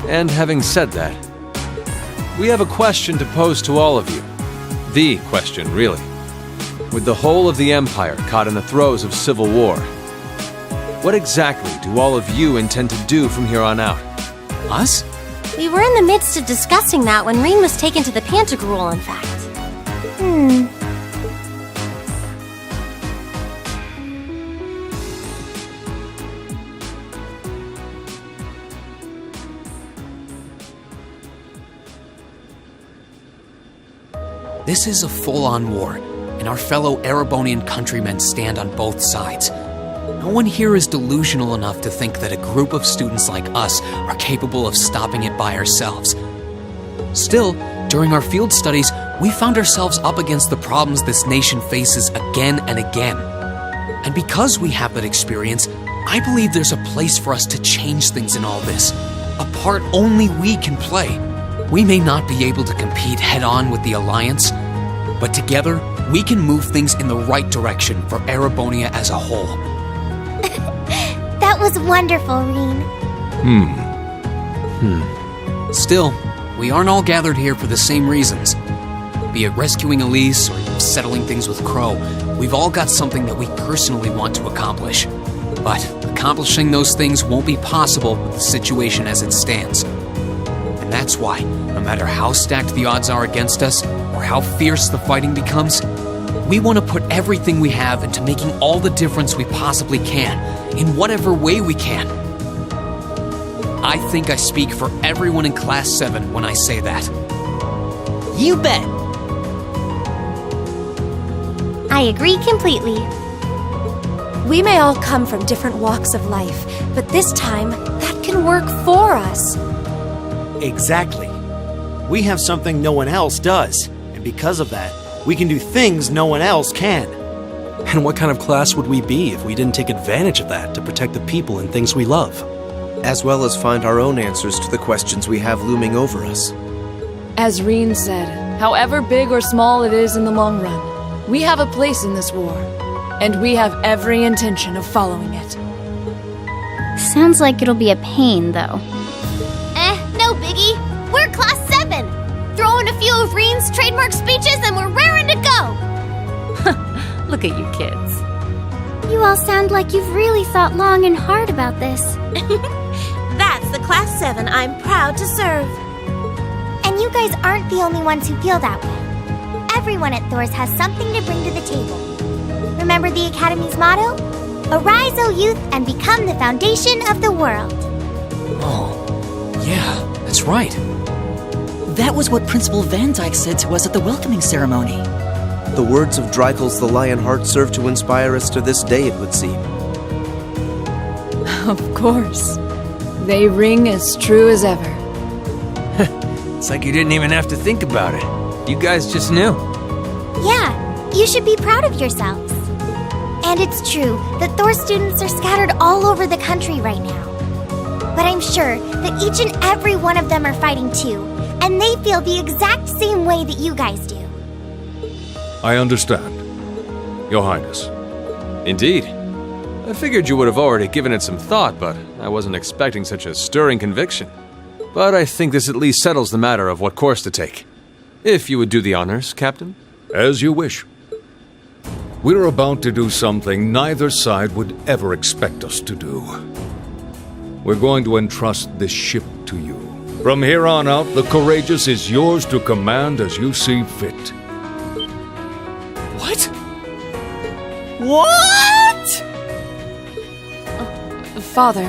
And having said that, we have a question to pose to all of you. The question, really. With the whole of the Empire caught in the throes of civil war, What exactly do all of you intend to do from here on out? Us? We were in the midst of discussing that when Reen was taken to the Pantagruel, in fact. This is a full-on war, and our fellow Erebonian countrymen stand on both sides. No one here is delusional enough to think that a group of students like us are capable of stopping it by ourselves. Still, during our field studies, we found ourselves up against the problems this nation faces again and again. And because we have that experience, I believe there's a place for us to change things in all this. A part only we can play. We may not be able to compete head-on with the Alliance, but together, we can move things in the right direction for Erebonia as a whole. That was wonderful, Reen. Still, we aren't all gathered here for the same reasons. Be it rescuing Elise or settling things with Crow, we've all got something that we personally want to accomplish. But accomplishing those things won't be possible with the situation as it stands. And that's why, no matter how stacked the odds are against us, or how fierce the fighting becomes, we want to put everything we have into making all the difference we possibly can, in whatever way we can. I think I speak for everyone in Class 7 when I say that. You bet! I agree completely. We may all come from different walks of life, but this time, that can work for us. Exactly. We have something no one else does, and because of that, we can do things no one else can. And what kind of class would we be if we didn't take advantage of that to protect the people and things we love? As well as find our own answers to the questions we have looming over us. As Reen said, however big or small it is in the long run, we have a place in this war, and we have every intention of following it. Sounds like it'll be a pain, though. No biggie. We're Class 7. Throw in a few of Reen's trademark speeches and we're raring to go. Look at you kids. You all sound like you've really thought long and hard about this. That's the Class 7 I'm proud to serve. And you guys aren't the only ones who feel that way. Everyone at Thor's has something to bring to the table. Remember the Academy's motto? Arise, O youth, and become the foundation of the world. Oh, yeah, that's right. That was what Principal Van Dyke said to us at the welcoming ceremony. The words of Dreichel's the Lionheart serve to inspire us to this day, it would seem. Of course. They ring as true as ever. It's like you didn't even have to think about it. You guys just knew. Yeah, you should be proud of yourselves. And it's true that Thor students are scattered all over the country right now. But I'm sure that each and every one of them are fighting too, and they feel the exact same way that you guys do. I understand, Your Highness. Indeed. I figured you would have already given it some thought, but I wasn't expecting such a stirring conviction. But I think this at least settles the matter of what course to take. If you would do the honors, Captain. As you wish. We're about to do something neither side would ever expect us to do. We're going to entrust this ship to you. From here on out, the Courageous is yours to command as you see fit. What? What? Father,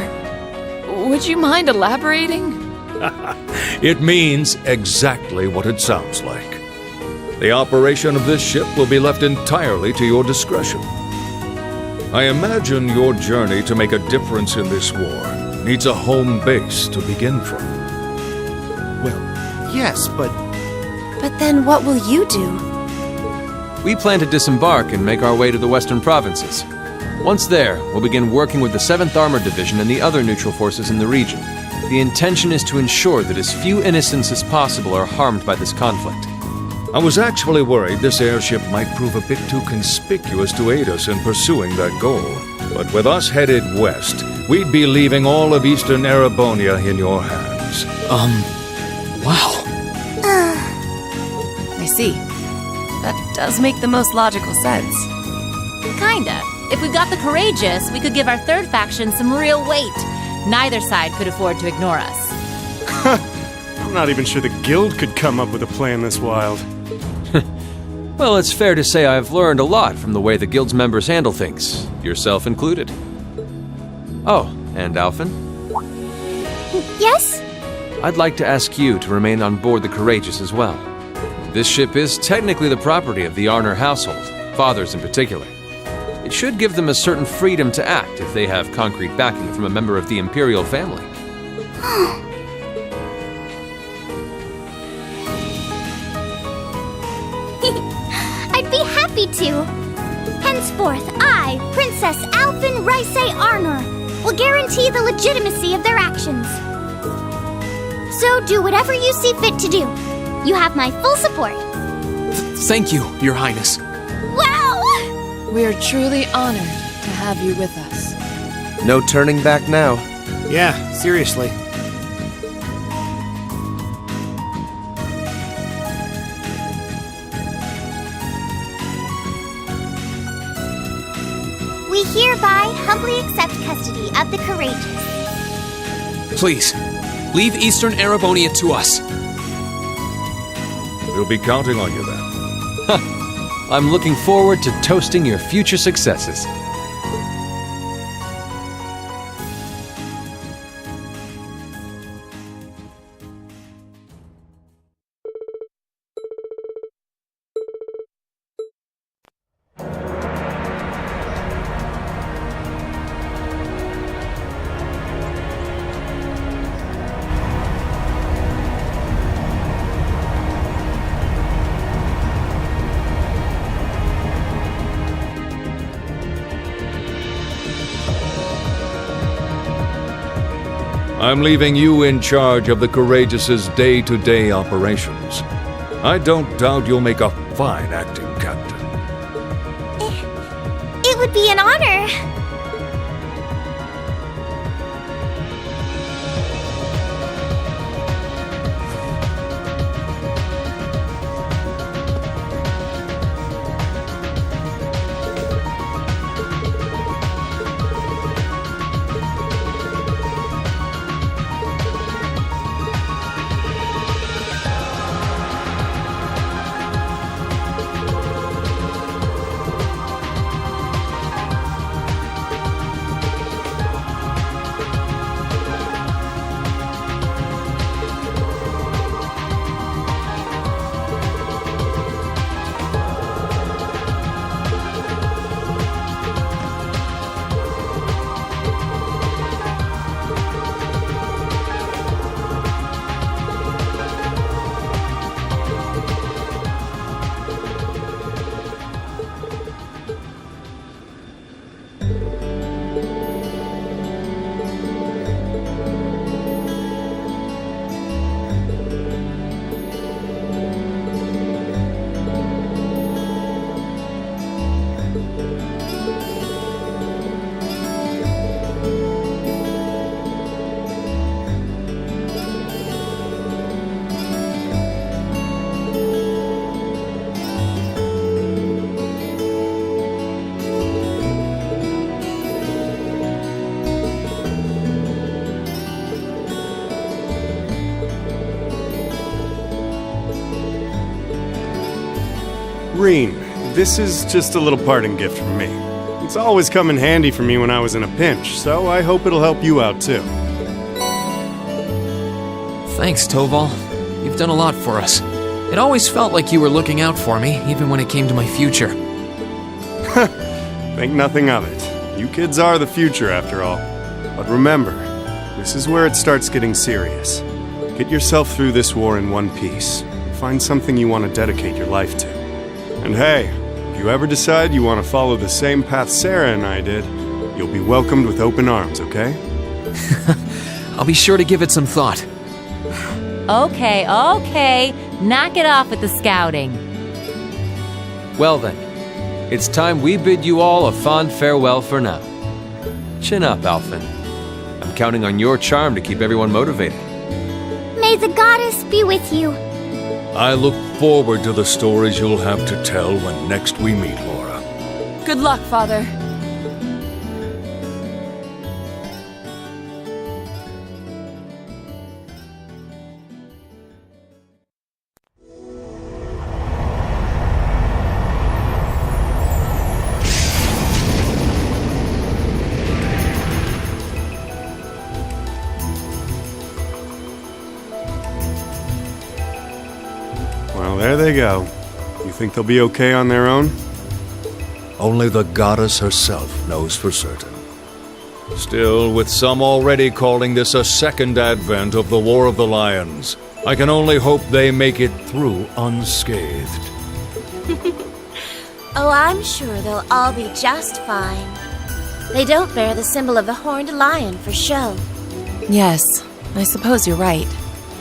would you mind elaborating? It means exactly what it sounds like. The operation of this ship will be left entirely to your discretion. I imagine your journey to make a difference in this war needs a home base to begin from. Well, yes, but... But then what will you do? We plan to disembark and make our way to the western provinces. Once there, we'll begin working with the 7th Armored Division and the other neutral forces in the region. The intention is to ensure that as few innocents as possible are harmed by this conflict. I was actually worried this airship might prove a bit too conspicuous to aid us in pursuing that goal. But with us headed west, we'd be leaving all of Eastern Erebonia in your hands. Wow. I see. That does make the most logical sense. Kinda. If we got the courageous, we could give our third faction some real weight. Neither side could afford to ignore us. I'm not even sure the guild could come up with a plan this wild. Well, it's fair to say I've learned a lot from the way the guild's members handle things, yourself included. Oh, and Alphen? Yes? I'd like to ask you to remain on board the Courageous as well. This ship is technically the property of the Arner household, fathers in particular. It should give them a certain freedom to act if they have concrete backing from a member of the Imperial family. I'd be happy to. Henceforth, I, Princess Alphen Rice Arner, will guarantee the legitimacy of their actions. So do whatever you see fit to do. You have my full support. Thank you, Your Highness. Wow! We are truly honored to have you with us. No turning back now. Yeah, seriously. We hereby humbly accept custody of the courageous. Please, leave Eastern Arabonia to us. We'll be counting on you then. I'm looking forward to toasting your future successes. I'm leaving you in charge of the Courageous's day-to-day operations. I don't doubt you'll make a fine acting captain. It would be an honor. Reen, this is just a little parting gift from me. It's always come in handy for me when I was in a pinch, so I hope it'll help you out too. Thanks, Toval. You've done a lot for us. It always felt like you were looking out for me, even when it came to my future. Think nothing of it. You kids are the future, after all. But remember, this is where it starts getting serious. Get yourself through this war in one piece. Find something you want to dedicate your life to. And hey, if you ever decide you want to follow the same path Sarah and I did, you'll be welcomed with open arms, okay? I'll be sure to give it some thought. Okay. Knock it off with the scouting. Well then, it's time we bid you all a fond farewell for now. Chin up, Alphen. I'm counting on your charm to keep everyone motivated. May the goddess be with you. I look forward to the stories you'll have to tell when next we meet, Laura. Good luck, Father. there they go. You think they'll be okay on their own? Only the goddess herself knows for certain. Still, with some already calling this a second advent of the War of the Lions, I can only hope they make it through unscathed. Oh, I'm sure they'll all be just fine. They don't bear the symbol of the horned lion for show. Yes, I suppose you're right.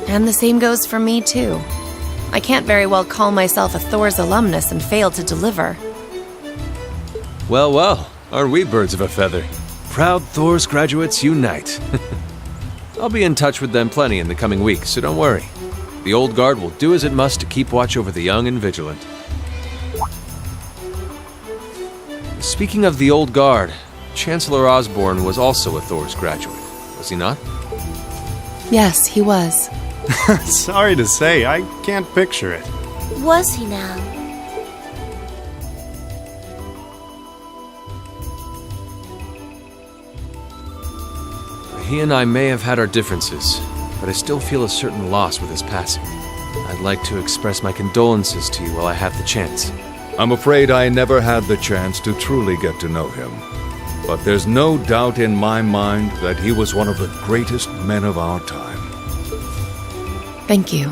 And the same goes for me, too. I can't very well call myself a Thor's alumnus and fail to deliver. Well, well, aren't we birds of a feather? Proud Thor's graduates unite. I'll be in touch with them plenty in the coming weeks, so don't worry. The old guard will do as it must to keep watch over the young and vigilant. Speaking of the old guard, Chancellor Osborne was also a Thor's graduate, was he not? Yes, he was. Sorry to say, I can't picture it. Was he now? He and I may have had our differences, but I still feel a certain loss with his passing. I'd like to express my condolences to you while I have the chance. I'm afraid I never had the chance to truly get to know him. But there's no doubt in my mind that he was one of the greatest men of our time. Thank you.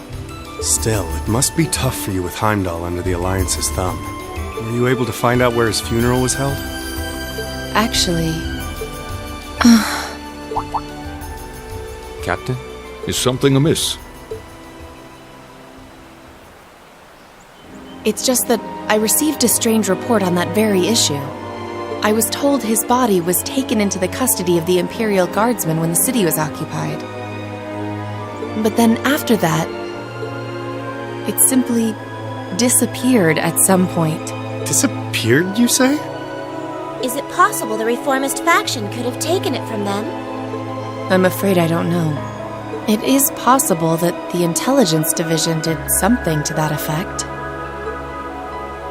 Still, it must be tough for you with Heimdall under the Alliance's thumb. Were you able to find out where his funeral was held? Actually... Captain? Is something amiss? It's just that I received a strange report on that very issue. I was told his body was taken into the custody of the Imperial Guardsmen when the city was occupied. But then after that, it simply disappeared at some point. Disappeared, you say? Is it possible the reformist faction could have taken it from them? I'm afraid I don't know. It is possible that the Intelligence Division did something to that effect.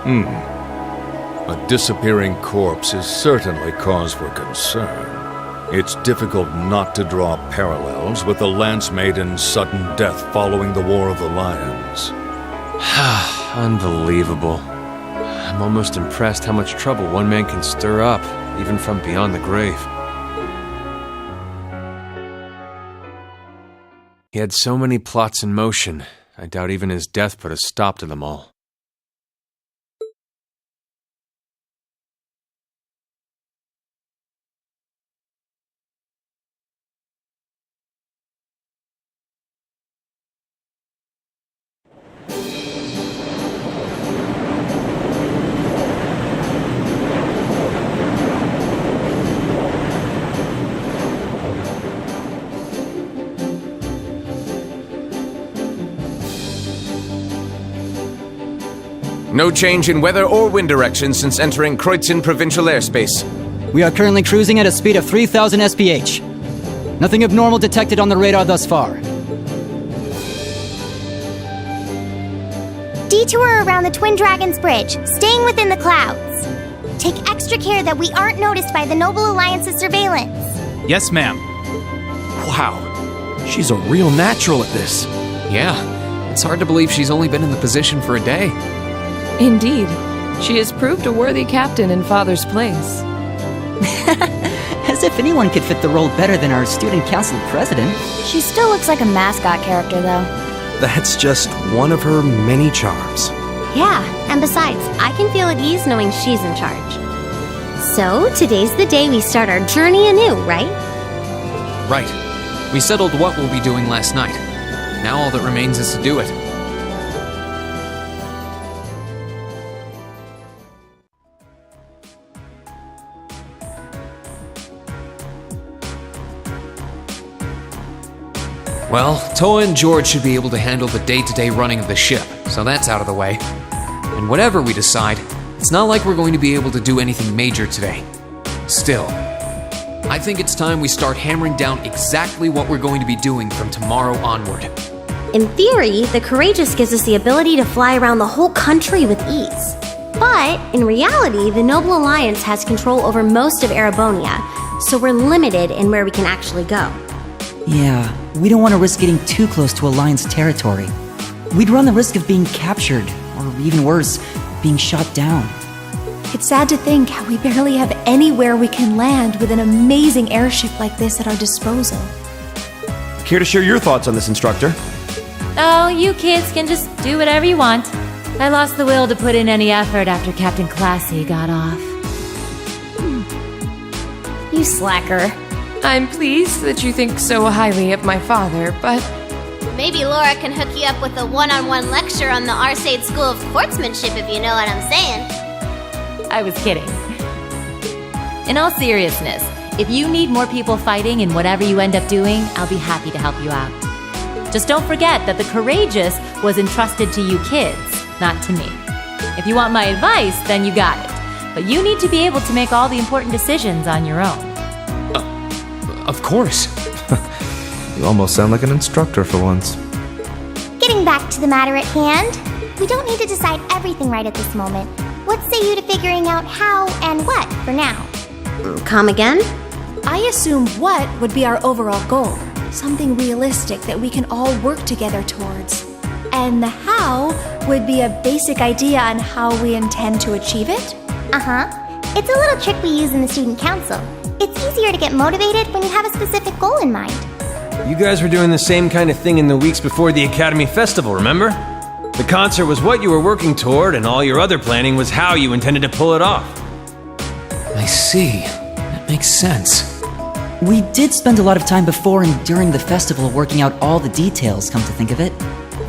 A disappearing corpse is certainly cause for concern. It's difficult not to draw parallels with the Lance Maiden's sudden death following the War of the Lions. Unbelievable. I'm almost impressed how much trouble one man can stir up, even from beyond the grave. He had so many plots in motion, I doubt even his death put a stop to them all. No change in weather or wind direction since entering Kreutzen provincial airspace. We are currently cruising at a speed of 3,000 SPH. Nothing abnormal detected on the radar thus far. Detour around the Twin Dragons Bridge, staying within the clouds. Take extra care that we aren't noticed by the Noble Alliance's surveillance. Yes, ma'am. Wow, she's a real natural at this. Yeah, it's hard to believe she's only been in the position for a day. Indeed. She has proved a worthy captain in Father's place. As if anyone could fit the role better than our student council president. She still looks like a mascot character, though. That's just one of her many charms. Yeah, and besides, I can feel at ease knowing she's in charge. So, today's the day we start our journey anew, right? Right. We settled what we'll be doing last night. Now all that remains is to do it. Well, Toa and George should be able to handle the day-to-day running of the ship, so that's out of the way. And whatever we decide, it's not like we're going to be able to do anything major today. Still, I think it's time we start hammering down exactly what we're going to be doing from tomorrow onward. In theory, the Courageous gives us the ability to fly around the whole country with ease. But, in reality, the Noble Alliance has control over most of Erebonia, so we're limited in where we can actually go. Yeah, we don't want to risk getting too close to Alliance territory. we'd run the risk of being captured, or even worse, being shot down. It's sad to think how we barely have anywhere we can land with an amazing airship like this at our disposal. Care to share your thoughts on this, instructor? Oh, you kids can just do whatever you want. I lost the will to put in any effort after Captain Classy got off. You slacker. I'm pleased that you think so highly of my father, but... Maybe Laura can hook you up with a one-on-one lecture on the Arcade School of Sportsmanship, if you know what I'm saying. I was kidding. In all seriousness, if you need more people fighting in whatever you end up doing, I'll be happy to help you out. Just don't forget that the Courageous was entrusted to you kids, not to me. If you want my advice, then you got it. But you need to be able to make all the important decisions on your own. Of course. You almost sound like an instructor for once. Getting back to the matter at hand, we don't need to decide everything right at this moment. What say you to figuring out how and what for now? Come again? I assume what would be our overall goal. Something realistic that we can all work together towards. And the how would be a basic idea on how we intend to achieve it? Uh-huh. It's a little trick we use in the student council. It's easier to get motivated when you have a specific goal in mind. You guys were doing the same kind of thing in the weeks before the Academy Festival, remember? The concert was what you were working toward, and all your other planning was how you intended to pull it off. I see. That makes sense. We did spend a lot of time before and during the festival working out all the details, come to think of it.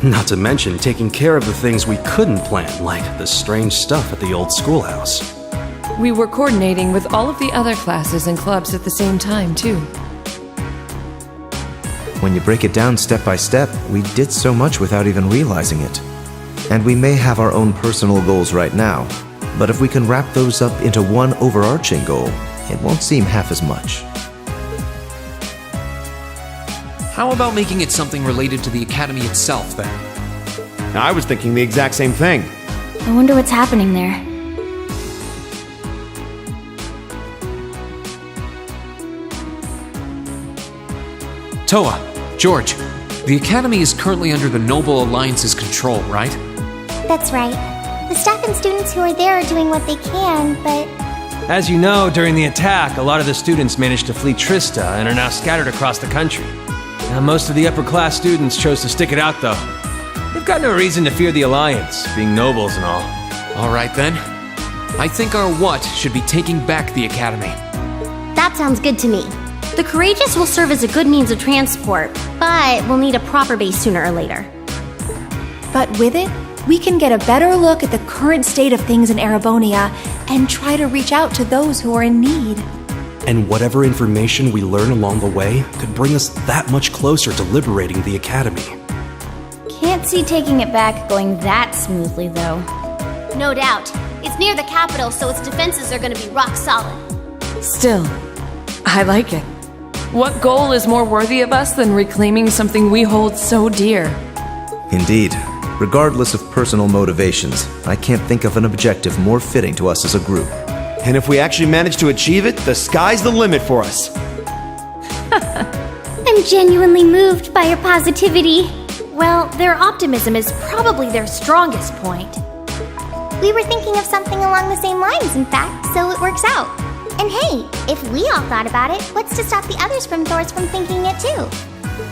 Not to mention taking care of the things we couldn't plan, like the strange stuff at the old schoolhouse. We were coordinating with all of the other classes and clubs at the same time, too. When you break it down step by step, we did so much without even realizing it. And we may have our own personal goals right now, but if we can wrap those up into one overarching goal, it won't seem half as much. How about making it something related to the Academy itself, then? I was thinking the exact same thing. I wonder what's happening there. Toa, George, the Academy is currently under the Noble Alliance's control, right? That's right. The staff and students who are there are doing what they can, but... As you know, during the attack, a lot of the students managed to flee Trista and are now scattered across the country. Now, most of the upper-class students chose to stick it out, though. They've got no reason to fear the Alliance, being nobles and all. All right, then. I think our what should be taking back the Academy. That sounds good to me. The Courageous will serve as a good means of transport, but we'll need a proper base sooner or later. But with it, we can get a better look at the current state of things in Erebonia and try to reach out to those who are in need. And whatever information we learn along the way could bring us that much closer to liberating the Academy. Can't see taking it back going that smoothly, though. No doubt. It's near the capital, so its defenses are going to be rock solid. Still, I like it. What goal is more worthy of us than reclaiming something we hold so dear? Indeed. Regardless of personal motivations, I can't think of an objective more fitting to us as a group. And if we actually manage to achieve it, the sky's the limit for us. I'm genuinely moved by your positivity. Well, their optimism is probably their strongest point. We were thinking of something along the same lines, in fact, so it works out. And hey, if we all thought about it, what's to stop the others from Thors from thinking it too?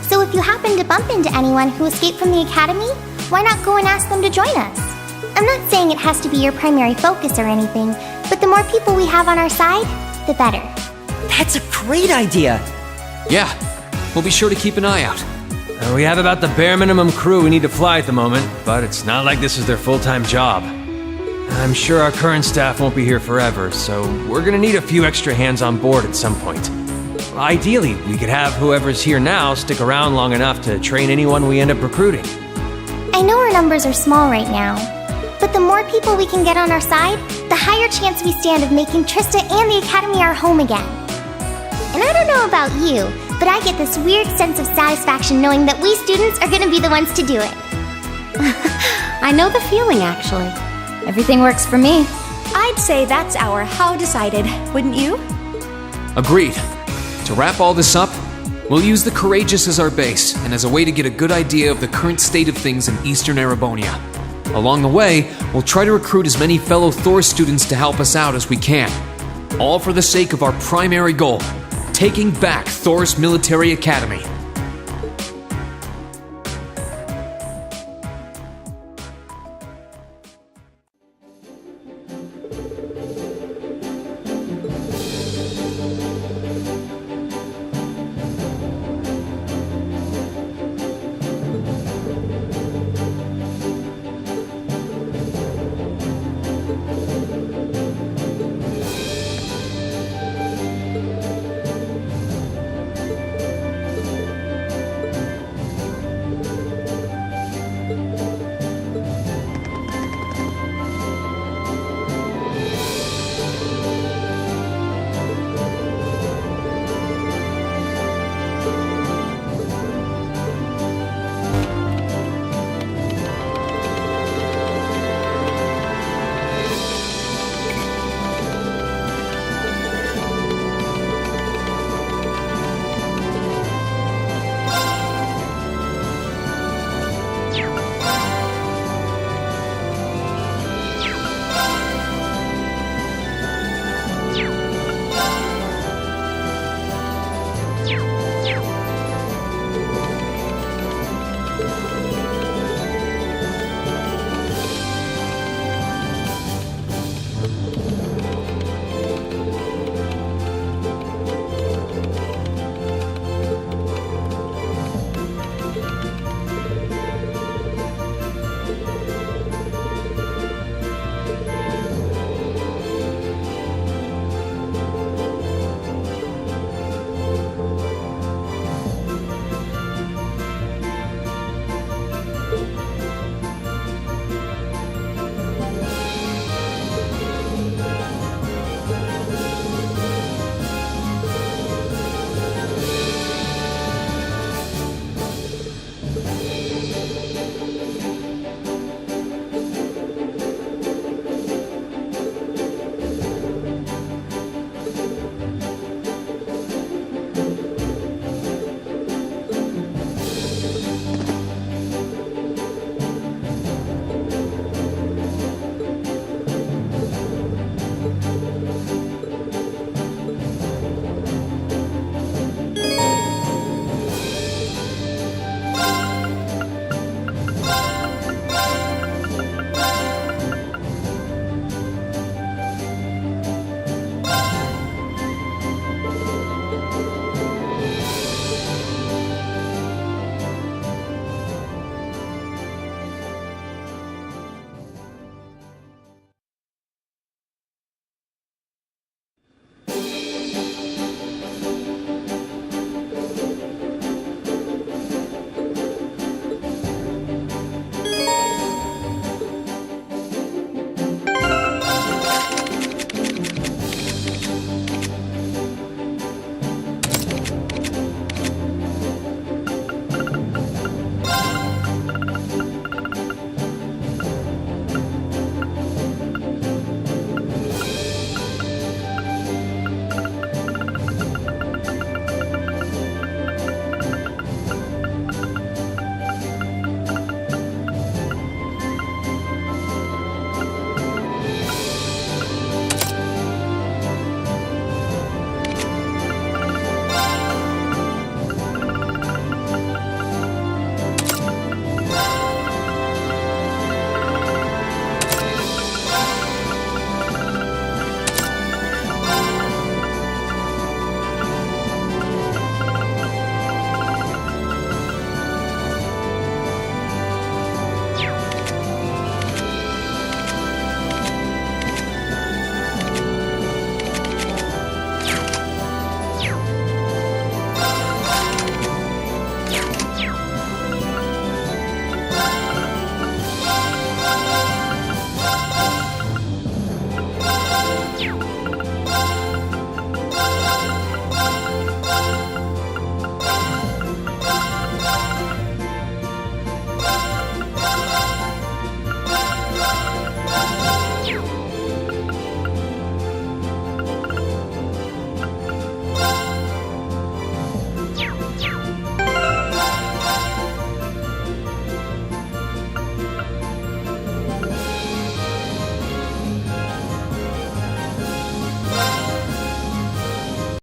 So if you happen to bump into anyone who escaped from the Academy, why not go and ask them to join us? I'm not saying it has to be your primary focus or anything, but the more people we have on our side, the better. That's a great idea! Yeah, we'll be sure to keep an eye out. We have about the bare minimum crew we need to fly at the moment, but it's not like this is their full-time job. I'm sure our current staff won't be here forever, so we're gonna need a few extra hands on board at some point. Ideally, we could have whoever's here now stick around long enough to train anyone we end up recruiting. I know our numbers are small right now, but the more people we can get on our side, the higher chance we stand of making Trista and the Academy our home again. And I don't know about you, but I get this weird sense of satisfaction knowing that we students are gonna be the ones to do it. I know the feeling, actually. Everything works for me. I'd say that's our how decided, wouldn't you? Agreed. To wrap all this up, We'll use the Courageous as our base, and as a way to get a good idea of the current state of things in Eastern Erebonia. Along the way, we'll try to recruit as many fellow Thor students to help us out as we can. All for the sake of our primary goal, taking back Thor's military academy.